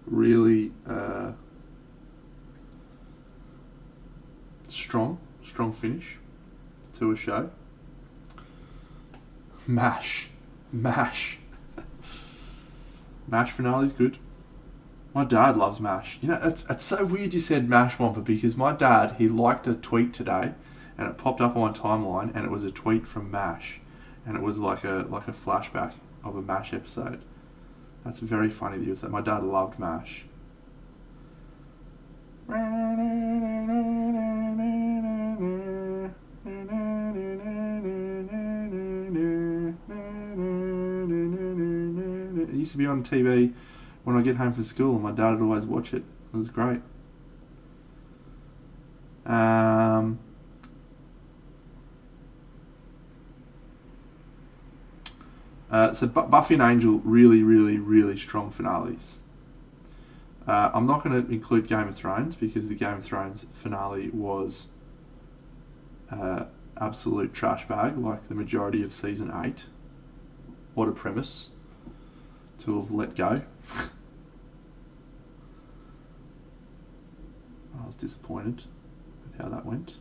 Really strong finish to a show. MASH. MASH finale's good. My dad loves MASH. You know, it's so weird you said MASH, Wampa, because my dad, he liked a tweet today, and it popped up on my timeline, and it was a tweet from MASH, and it was like a flashback of a MASH episode. That's very funny that you said. My dad loved MASH. It used to be on TV when I get home from school, and my dad would always watch it. It was great. So Buffy and Angel, really strong finales. I'm not going to include Game of Thrones because the Game of Thrones finale was absolute trash bag, like the majority of season 8. What a premise to have let go. I was disappointed with how that went.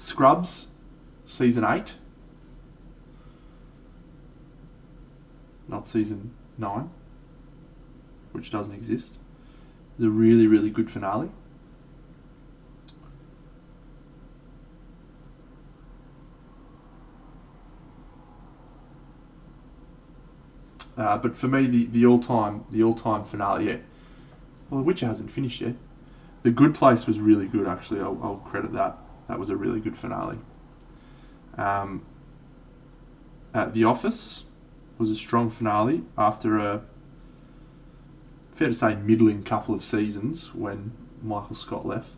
Scrubs, season 8. Not season 9, which doesn't exist. It's a really, really good finale. But for me, the all-time finale, yeah. Well, The Witcher hasn't finished yet. The Good Place was really good, actually. I'll credit that. That was a really good finale. The Office was a strong finale after a, fair to say, middling couple of seasons when Michael Scott left.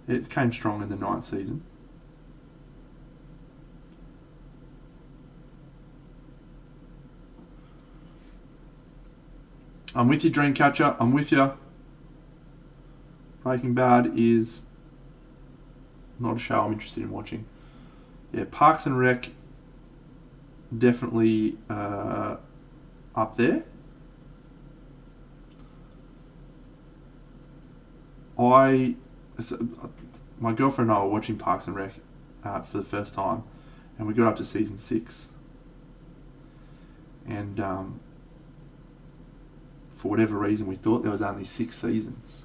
It came strong in the 9th season. I'm with you, Dreamcatcher. I'm with you. Breaking Bad is not a show I'm interested in watching. Yeah, Parks and Rec, definitely up there. My girlfriend and I were watching Parks and Rec for the first time, and we got up to season 6. And for whatever reason, we thought there was only 6 seasons.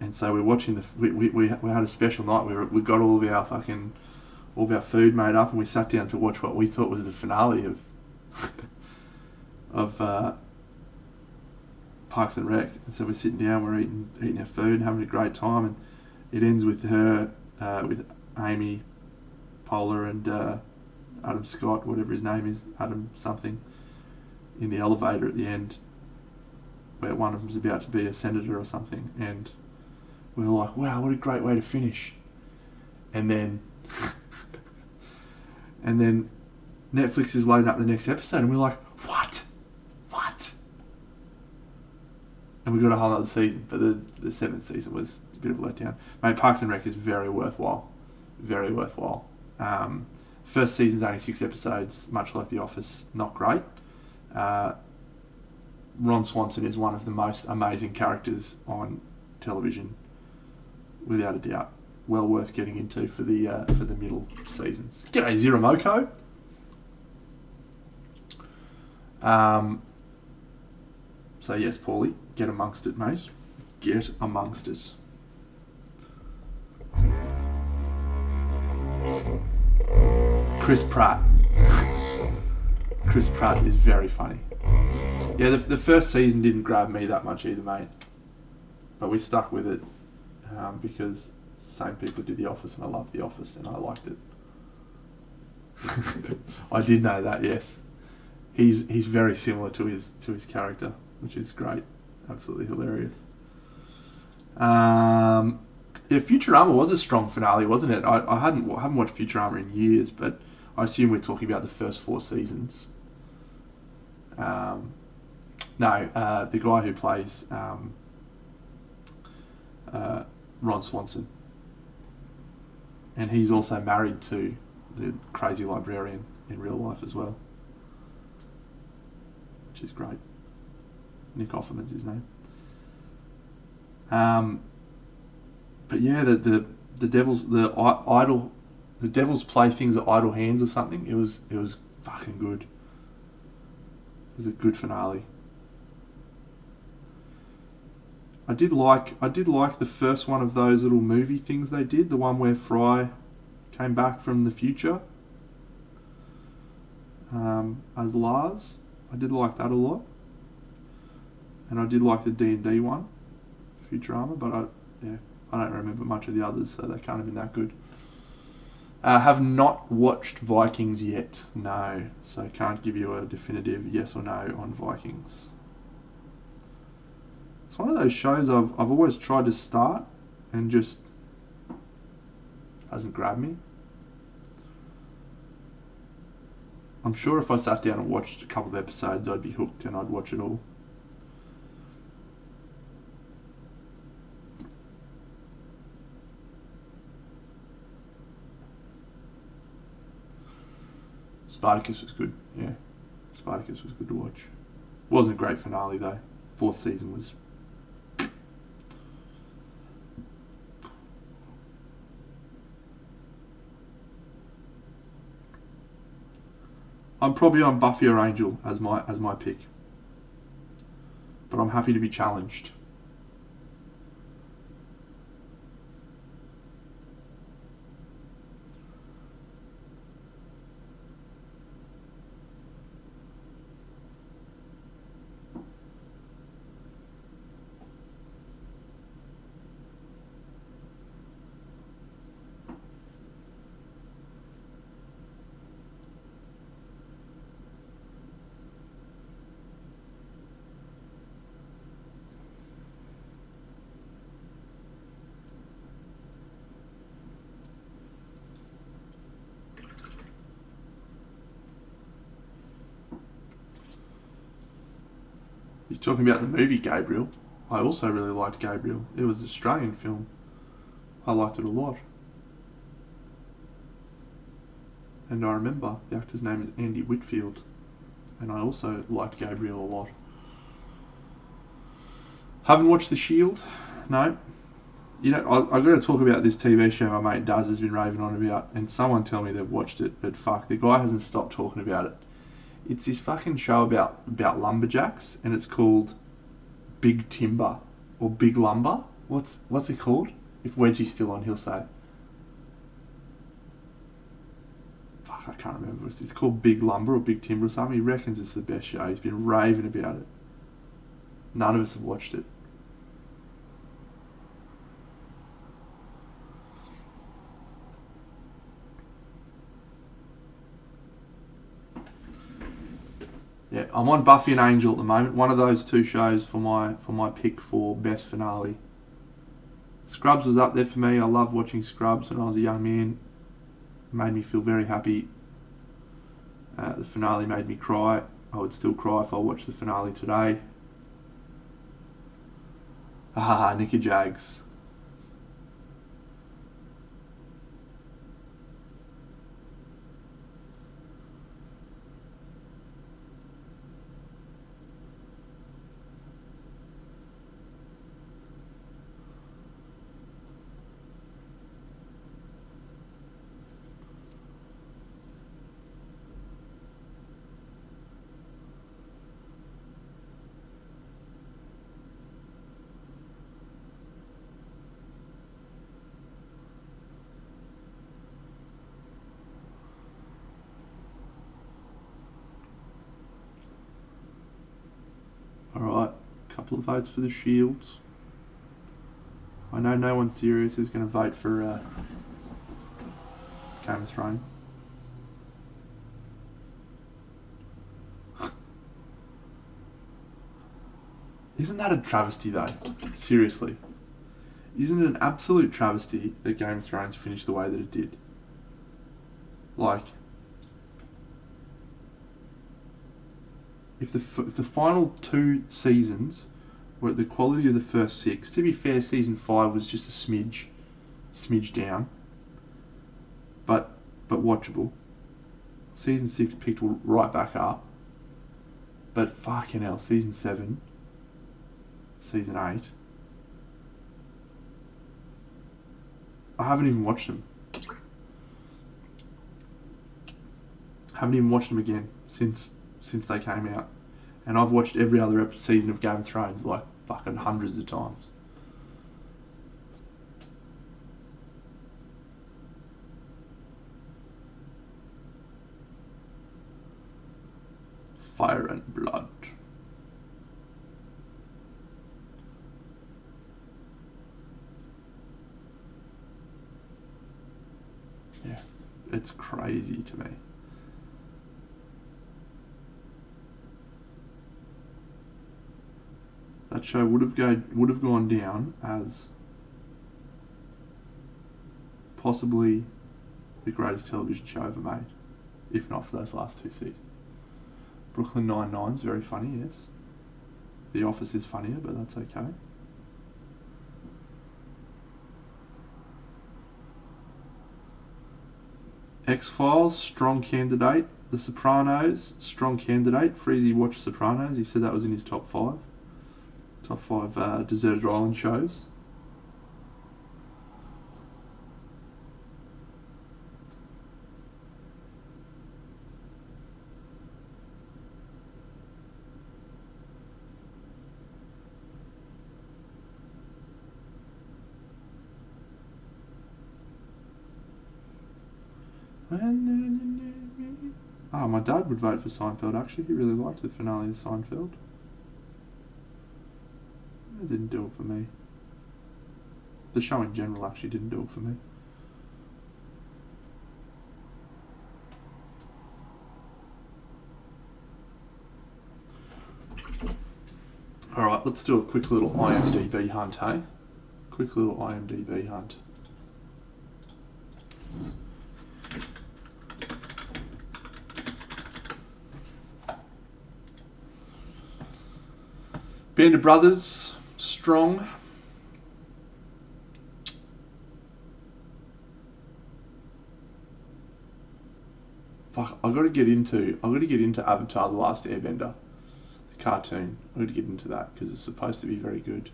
And so we're watching we had a special night where we got all of our food made up, and we sat down to watch what we thought was the finale of Parks and Rec. And so we're sitting down, we're eating our food and having a great time, and it ends with her with Amy Poehler and Adam Scott, whatever his name is, Adam something, in the elevator at the end, where one of them's about to be a senator or something, and we were like, wow, what a great way to finish. And then Netflix is loading up the next episode, and we're like, what? And we got a whole other season, but the 7th season was a bit of a letdown. Mate, Parks and Rec is very worthwhile. Very worthwhile. First season's only 6 episodes, much like The Office, not great. Ron Swanson is one of the most amazing characters on television, without a doubt. Well worth getting into for the middle seasons. G'day, Ziramoko. So yes, Paulie, get amongst it, mate. Get amongst it. Chris Pratt. Chris Pratt is very funny. Yeah, the first season didn't grab me that much either, mate. But we stuck with it because it's the same people who did The Office, and I love The Office, and I liked it. I did know that, yes. He's very similar to his character, which is great. Absolutely hilarious. Yeah, Futurama was a strong finale, wasn't it? I haven't watched Futurama in years, but I assume we're talking about the first 4 seasons. No, the guy who plays Ron Swanson, and he's also married to the crazy librarian in real life as well, which is great. Nick Offerman's his name. But yeah, the Devil's Playthings at Idle Hands or something. It was fucking good. It was a good finale. I did like the first one of those little movie things they did, the one where Fry came back from the future as Lars. I did like that a lot, and I did like the D&D one, Futurama, but I don't remember much of the others, so they can't have been that good. Have not watched Vikings yet, no, so can't give you a definitive yes or no on Vikings. It's one of those shows I've always tried to start and just hasn't grabbed me. I'm sure if I sat down and watched a couple of episodes, I'd be hooked and I'd watch it all. Spartacus was good, yeah. Spartacus was good to watch. Wasn't a great finale though. 4th season was I'm probably on Buffy or Angel as my pick. But I'm happy to be challenged. You're talking about the movie Gabriel. I also really liked Gabriel. It was an Australian film. I liked it a lot. And I remember the actor's name is Andy Whitfield. And I also liked Gabriel a lot. Haven't watched The Shield? No. You know, I've got to talk about this TV show my mate Daz has been raving on about, and someone tell me they've watched it, but fuck, the guy hasn't stopped talking about it. It's this fucking show about lumberjacks, and it's called Big Timber, or Big Lumber. What's it called? If Wedgie's still on, he'll say. Fuck, I can't remember. It's called Big Lumber or Big Timber or something. He reckons it's the best show. He's been raving about it. None of us have watched it. Yeah, I'm on Buffy and Angel at the moment. One of those two shows for my pick for best finale. Scrubs was up there for me. I loved watching Scrubs when I was a young man. It made me feel very happy. The finale made me cry. I would still cry if I watched the finale today. Nicky Jags. Alright, couple of votes for the Shields. I know no one serious is going to vote for Game of Thrones. Isn't that a travesty though? Seriously. Isn't it an absolute travesty that Game of Thrones finished the way that it did? Like, if the final 2 seasons were at the quality of the first 6, to be fair, season 5 was just a smidge down, but watchable. Season 6 picked right back up, but fucking hell, season 7, season 8, I haven't even watched them. Haven't even watched them again since they came out. And I've watched every other season of Game of Thrones like fucking hundreds of times. Fire and Blood. Yeah, it's crazy to me. That show would have gone down as possibly the greatest television show ever made, if not for those last 2 seasons. Brooklyn Nine-Nine's very funny, yes. The Office is funnier, but that's okay. X-Files, strong candidate. The Sopranos, strong candidate. Freezy watched Sopranos. He said that was in his top 5. Top 5 deserted island shows. Oh, my dad would vote for Seinfeld, actually. He really liked the finale of Seinfeld. It didn't do it for me. The show in general actually didn't do it for me. Alright, let's do a quick little IMDb hunt, hey? Quick little IMDb hunt. Band of Brothers, strong. Fuck, I gotta get into Avatar: The Last Airbender, the cartoon. I gotta get into that because it's supposed to be very good.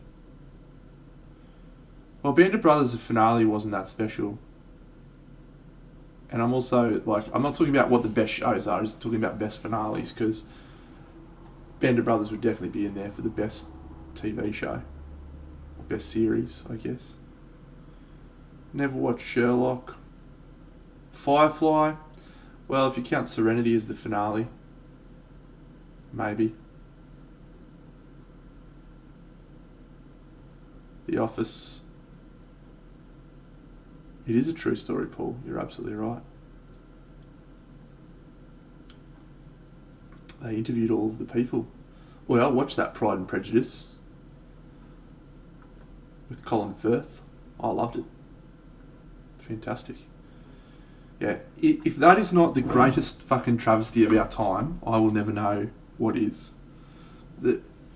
Well, Band of Brothers, the finale wasn't that special. And I'm also, like, I'm not talking about what the best shows are, I'm just talking about best finales, because Band of Brothers would definitely be in there for the best TV show. Or best series, I guess. Never watched Sherlock. Firefly. Well, if you count Serenity as the finale, maybe. The Office. It is a true story, Paul. You're absolutely right. They interviewed all of the people. Well, I watched that Pride and Prejudice with Colin Firth. I loved it. Fantastic. Yeah, if that is not the greatest fucking travesty of our time, I will never know what is.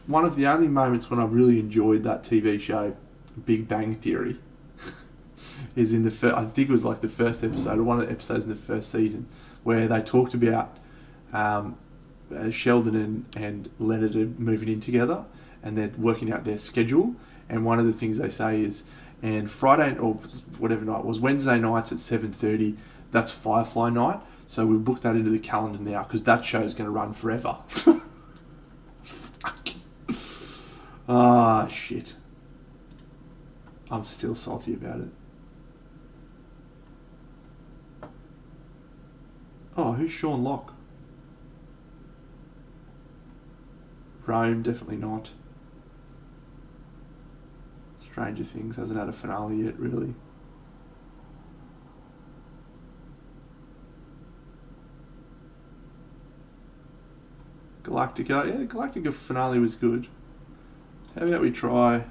One of the only moments when I really enjoyed that TV show, Big Bang Theory, is in I think it was like the first episode, or one of the episodes in the first season, where they talked about Sheldon and Leonard are moving in together, and they're working out their schedule. And one of the things they say is, and Friday or whatever night it was, Wednesday nights at 7:30, that's Firefly night. So we'll book that into the calendar now because that show's going to run forever. Fuck. Ah, shit. I'm still salty about it. Oh, who's Sean Locke? Rome, definitely not. Stranger Things hasn't had a finale yet, really. Galactica, yeah, Galactica finale was good. How about we try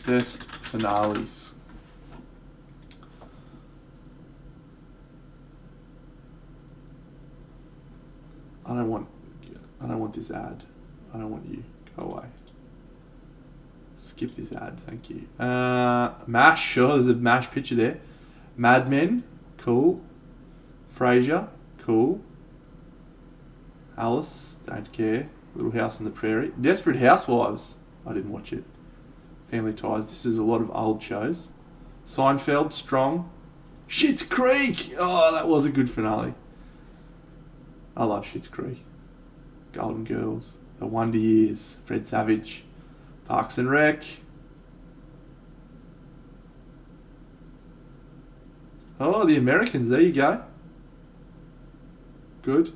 best finales? I don't want this ad. I don't want you. Go away. Skip this ad, thank you. MASH, sure, there's a MASH picture there. Mad Men, cool. Frasier, cool. Alice, don't care. Little House on the Prairie. Desperate Housewives, I didn't watch it. Family Ties, this is a lot of old shows. Seinfeld, strong. Schitt's Creek, oh, that was a good finale. I love Schitt's Creek. Golden Girls, The Wonder Years, Fred Savage, Parks and Rec. Oh, The Americans, there you go. Good.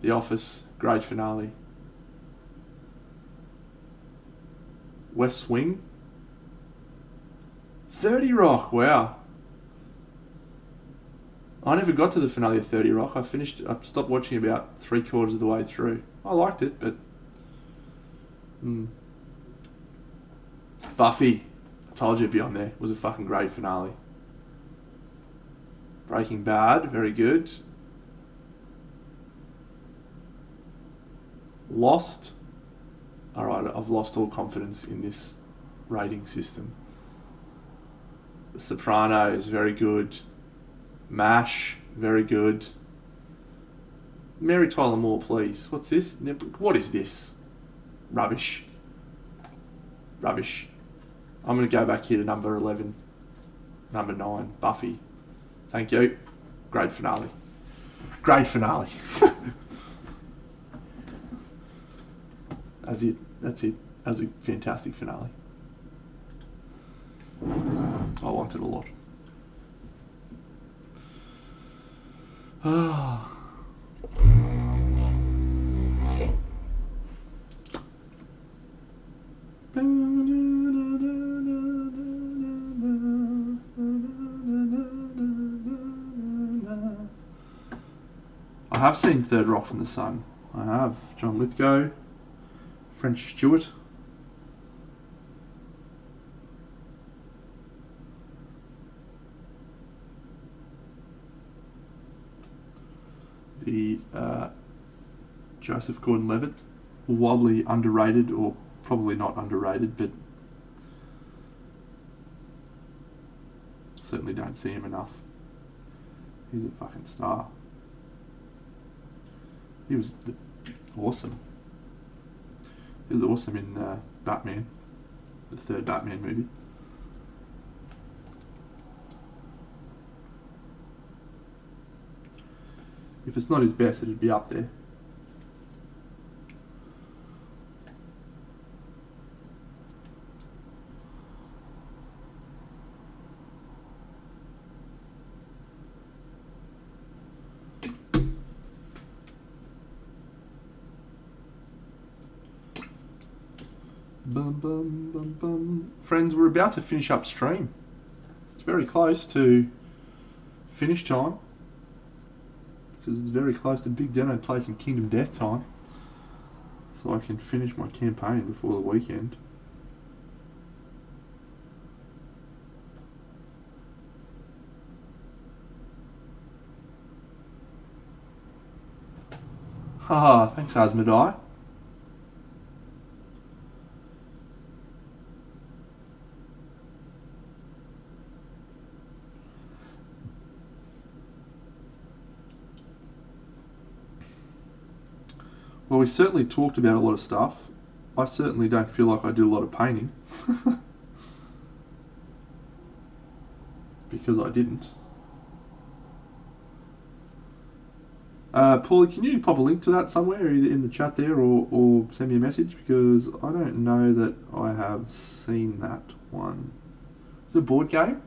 The Office, great finale. West Wing. 30 Rock, wow. I never got to the finale of 30 Rock. I stopped watching about 3/4 of the way through. I liked it, but... Buffy, I told you it'd be on there. It was a fucking great finale. Breaking Bad, very good. Lost. Alright, I've lost all confidence in this rating system. The Sopranos, very good. MASH, very good. Mary Tyler Moore, please. What's this? What is this? Rubbish. Rubbish. I'm going to go back here to number 11. Number 9, Buffy. Thank you. Great finale. Great finale. That's it. That's it. That was a fantastic finale. I liked it a lot. Ah. I have seen Third Rock from the Sun. I have. John Lithgow, French Stewart. The Joseph Gordon-Levitt, wildly underrated, or probably not underrated, but certainly don't see him enough. He's a fucking star. He was awesome. He was awesome in Batman, the third Batman movie. If it's not his best, it'd be up there. Bum, bum, bum, bum. Friends, we're about to finish up stream. It's very close to finish time, because it's very close to Big Deno play some Kingdom Death time, so I can finish my campaign before the weekend. Haha, thanks Asmodai. Well, we certainly talked about a lot of stuff. I certainly don't feel like I did a lot of painting. Because I didn't. Paulie, can you pop a link to that somewhere, either in the chat there or send me a message? Because I don't know that I have seen that one. Is it a board game?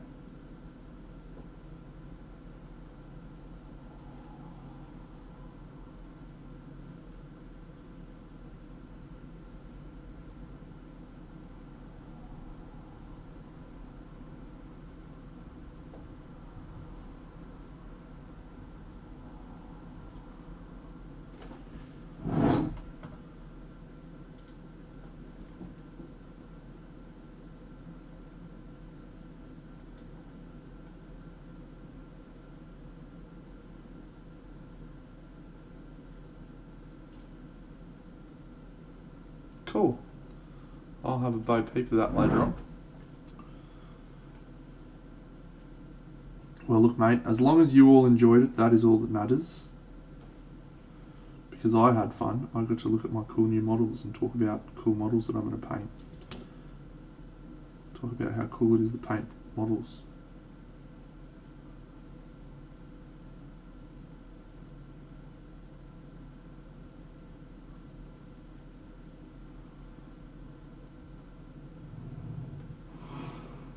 Cool. I'll have a bo peep of that later on. Well, look, mate, as long as you all enjoyed it, that is all that matters. Because I had fun. I got to look at my cool new models and talk about cool models that I'm going to paint. Talk about how cool it is to paint models.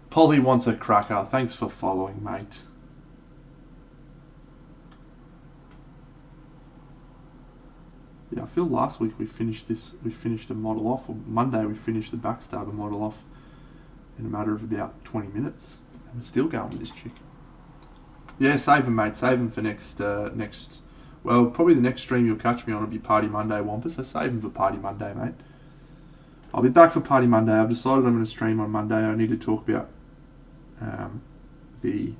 Polly wants a cracker. Thanks for following, mate. Yeah, I feel last week we finished a model off, or Monday we finished the Backstabber model off in a matter of about 20 minutes. And we're still going with this chick. Yeah, save them, mate. Save them for next, well, probably the next stream you'll catch me on will be Party Monday, Wampa, so save them for Party Monday, mate. I'll be back for Party Monday. I've decided I'm going to stream on Monday. I need to talk about the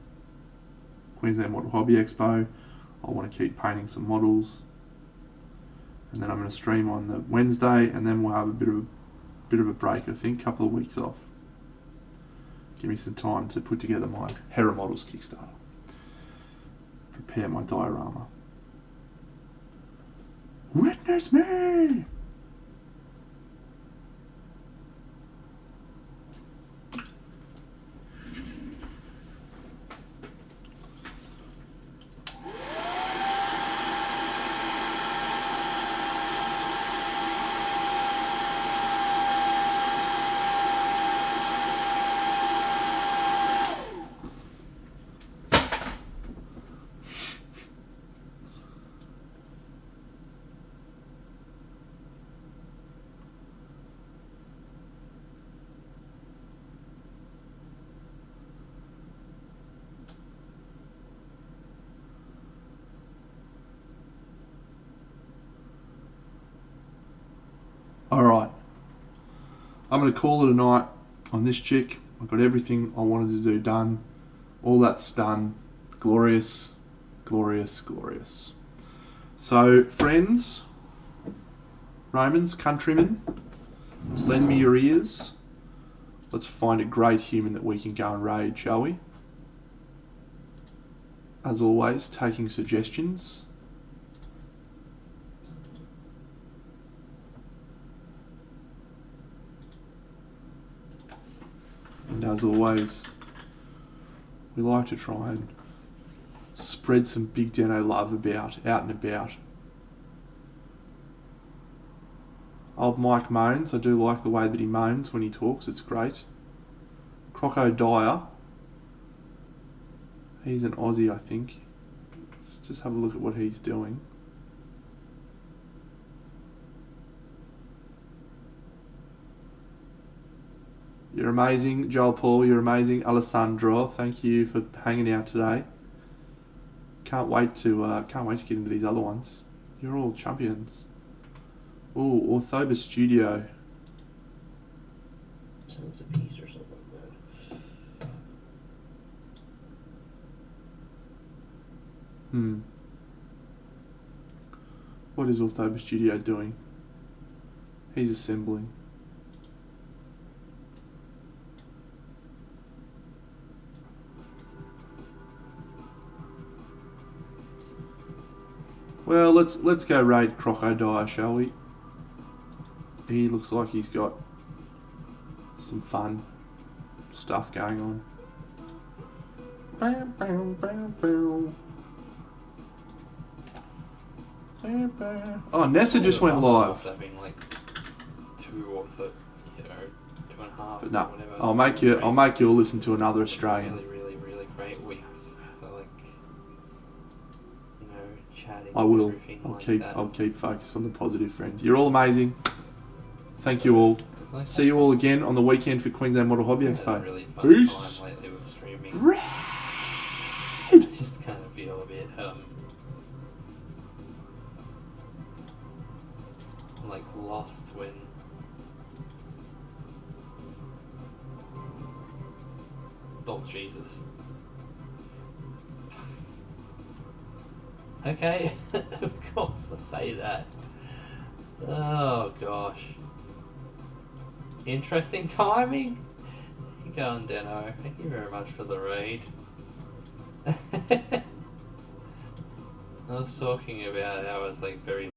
Queensland Model Hobby Expo. I want to keep painting some models, and then I'm going to stream on the Wednesday, and then we'll have a bit of a break. I think a couple of weeks off. Give me some time to put together my Hera Models Kickstarter. Prepare my diorama. Witness me! I'm going to call it a night on this chick. I've got everything I wanted to do done. All that's done. Glorious, glorious, glorious. So, friends, Romans, countrymen, lend me your ears. Let's find a great human that we can go and raid, shall we? As always, taking suggestions. And as always, we like to try and spread some Big Deno love out and about. Old Mike moans. I do like the way that he moans when he talks. It's great. Croco Dyer. He's an Aussie, I think. Let's just have a look at what he's doing. You're amazing, Joel Paul. You're amazing, Alessandro. Thank you for hanging out today. Can't wait to get into these other ones. You're all champions. Oh, Orthoba Studio. Sounds a piece or something like that. What is Orthoba Studio doing? He's assembling. Well, let's go raid Crocodile, shall we? He looks like he's got some fun stuff going on. Oh, Nessa just went live. Having like 2 or so, 2.5. But no, I'll make you listen to another Australian. Really great weeks for like, chatting. I will. I'll I'll keep focused on the positive, friends. You're all amazing. Thank you all. See you all again on the weekend for Queensland Model Hobby Expo. Really Peace. time lately with streaming. Red. Just kind of feel a bit like lost when oh Jesus. Okay, of course I say that. Oh gosh. Interesting timing. Keep going, Deno. Thank you very much for the raid. I was talking about how I was like very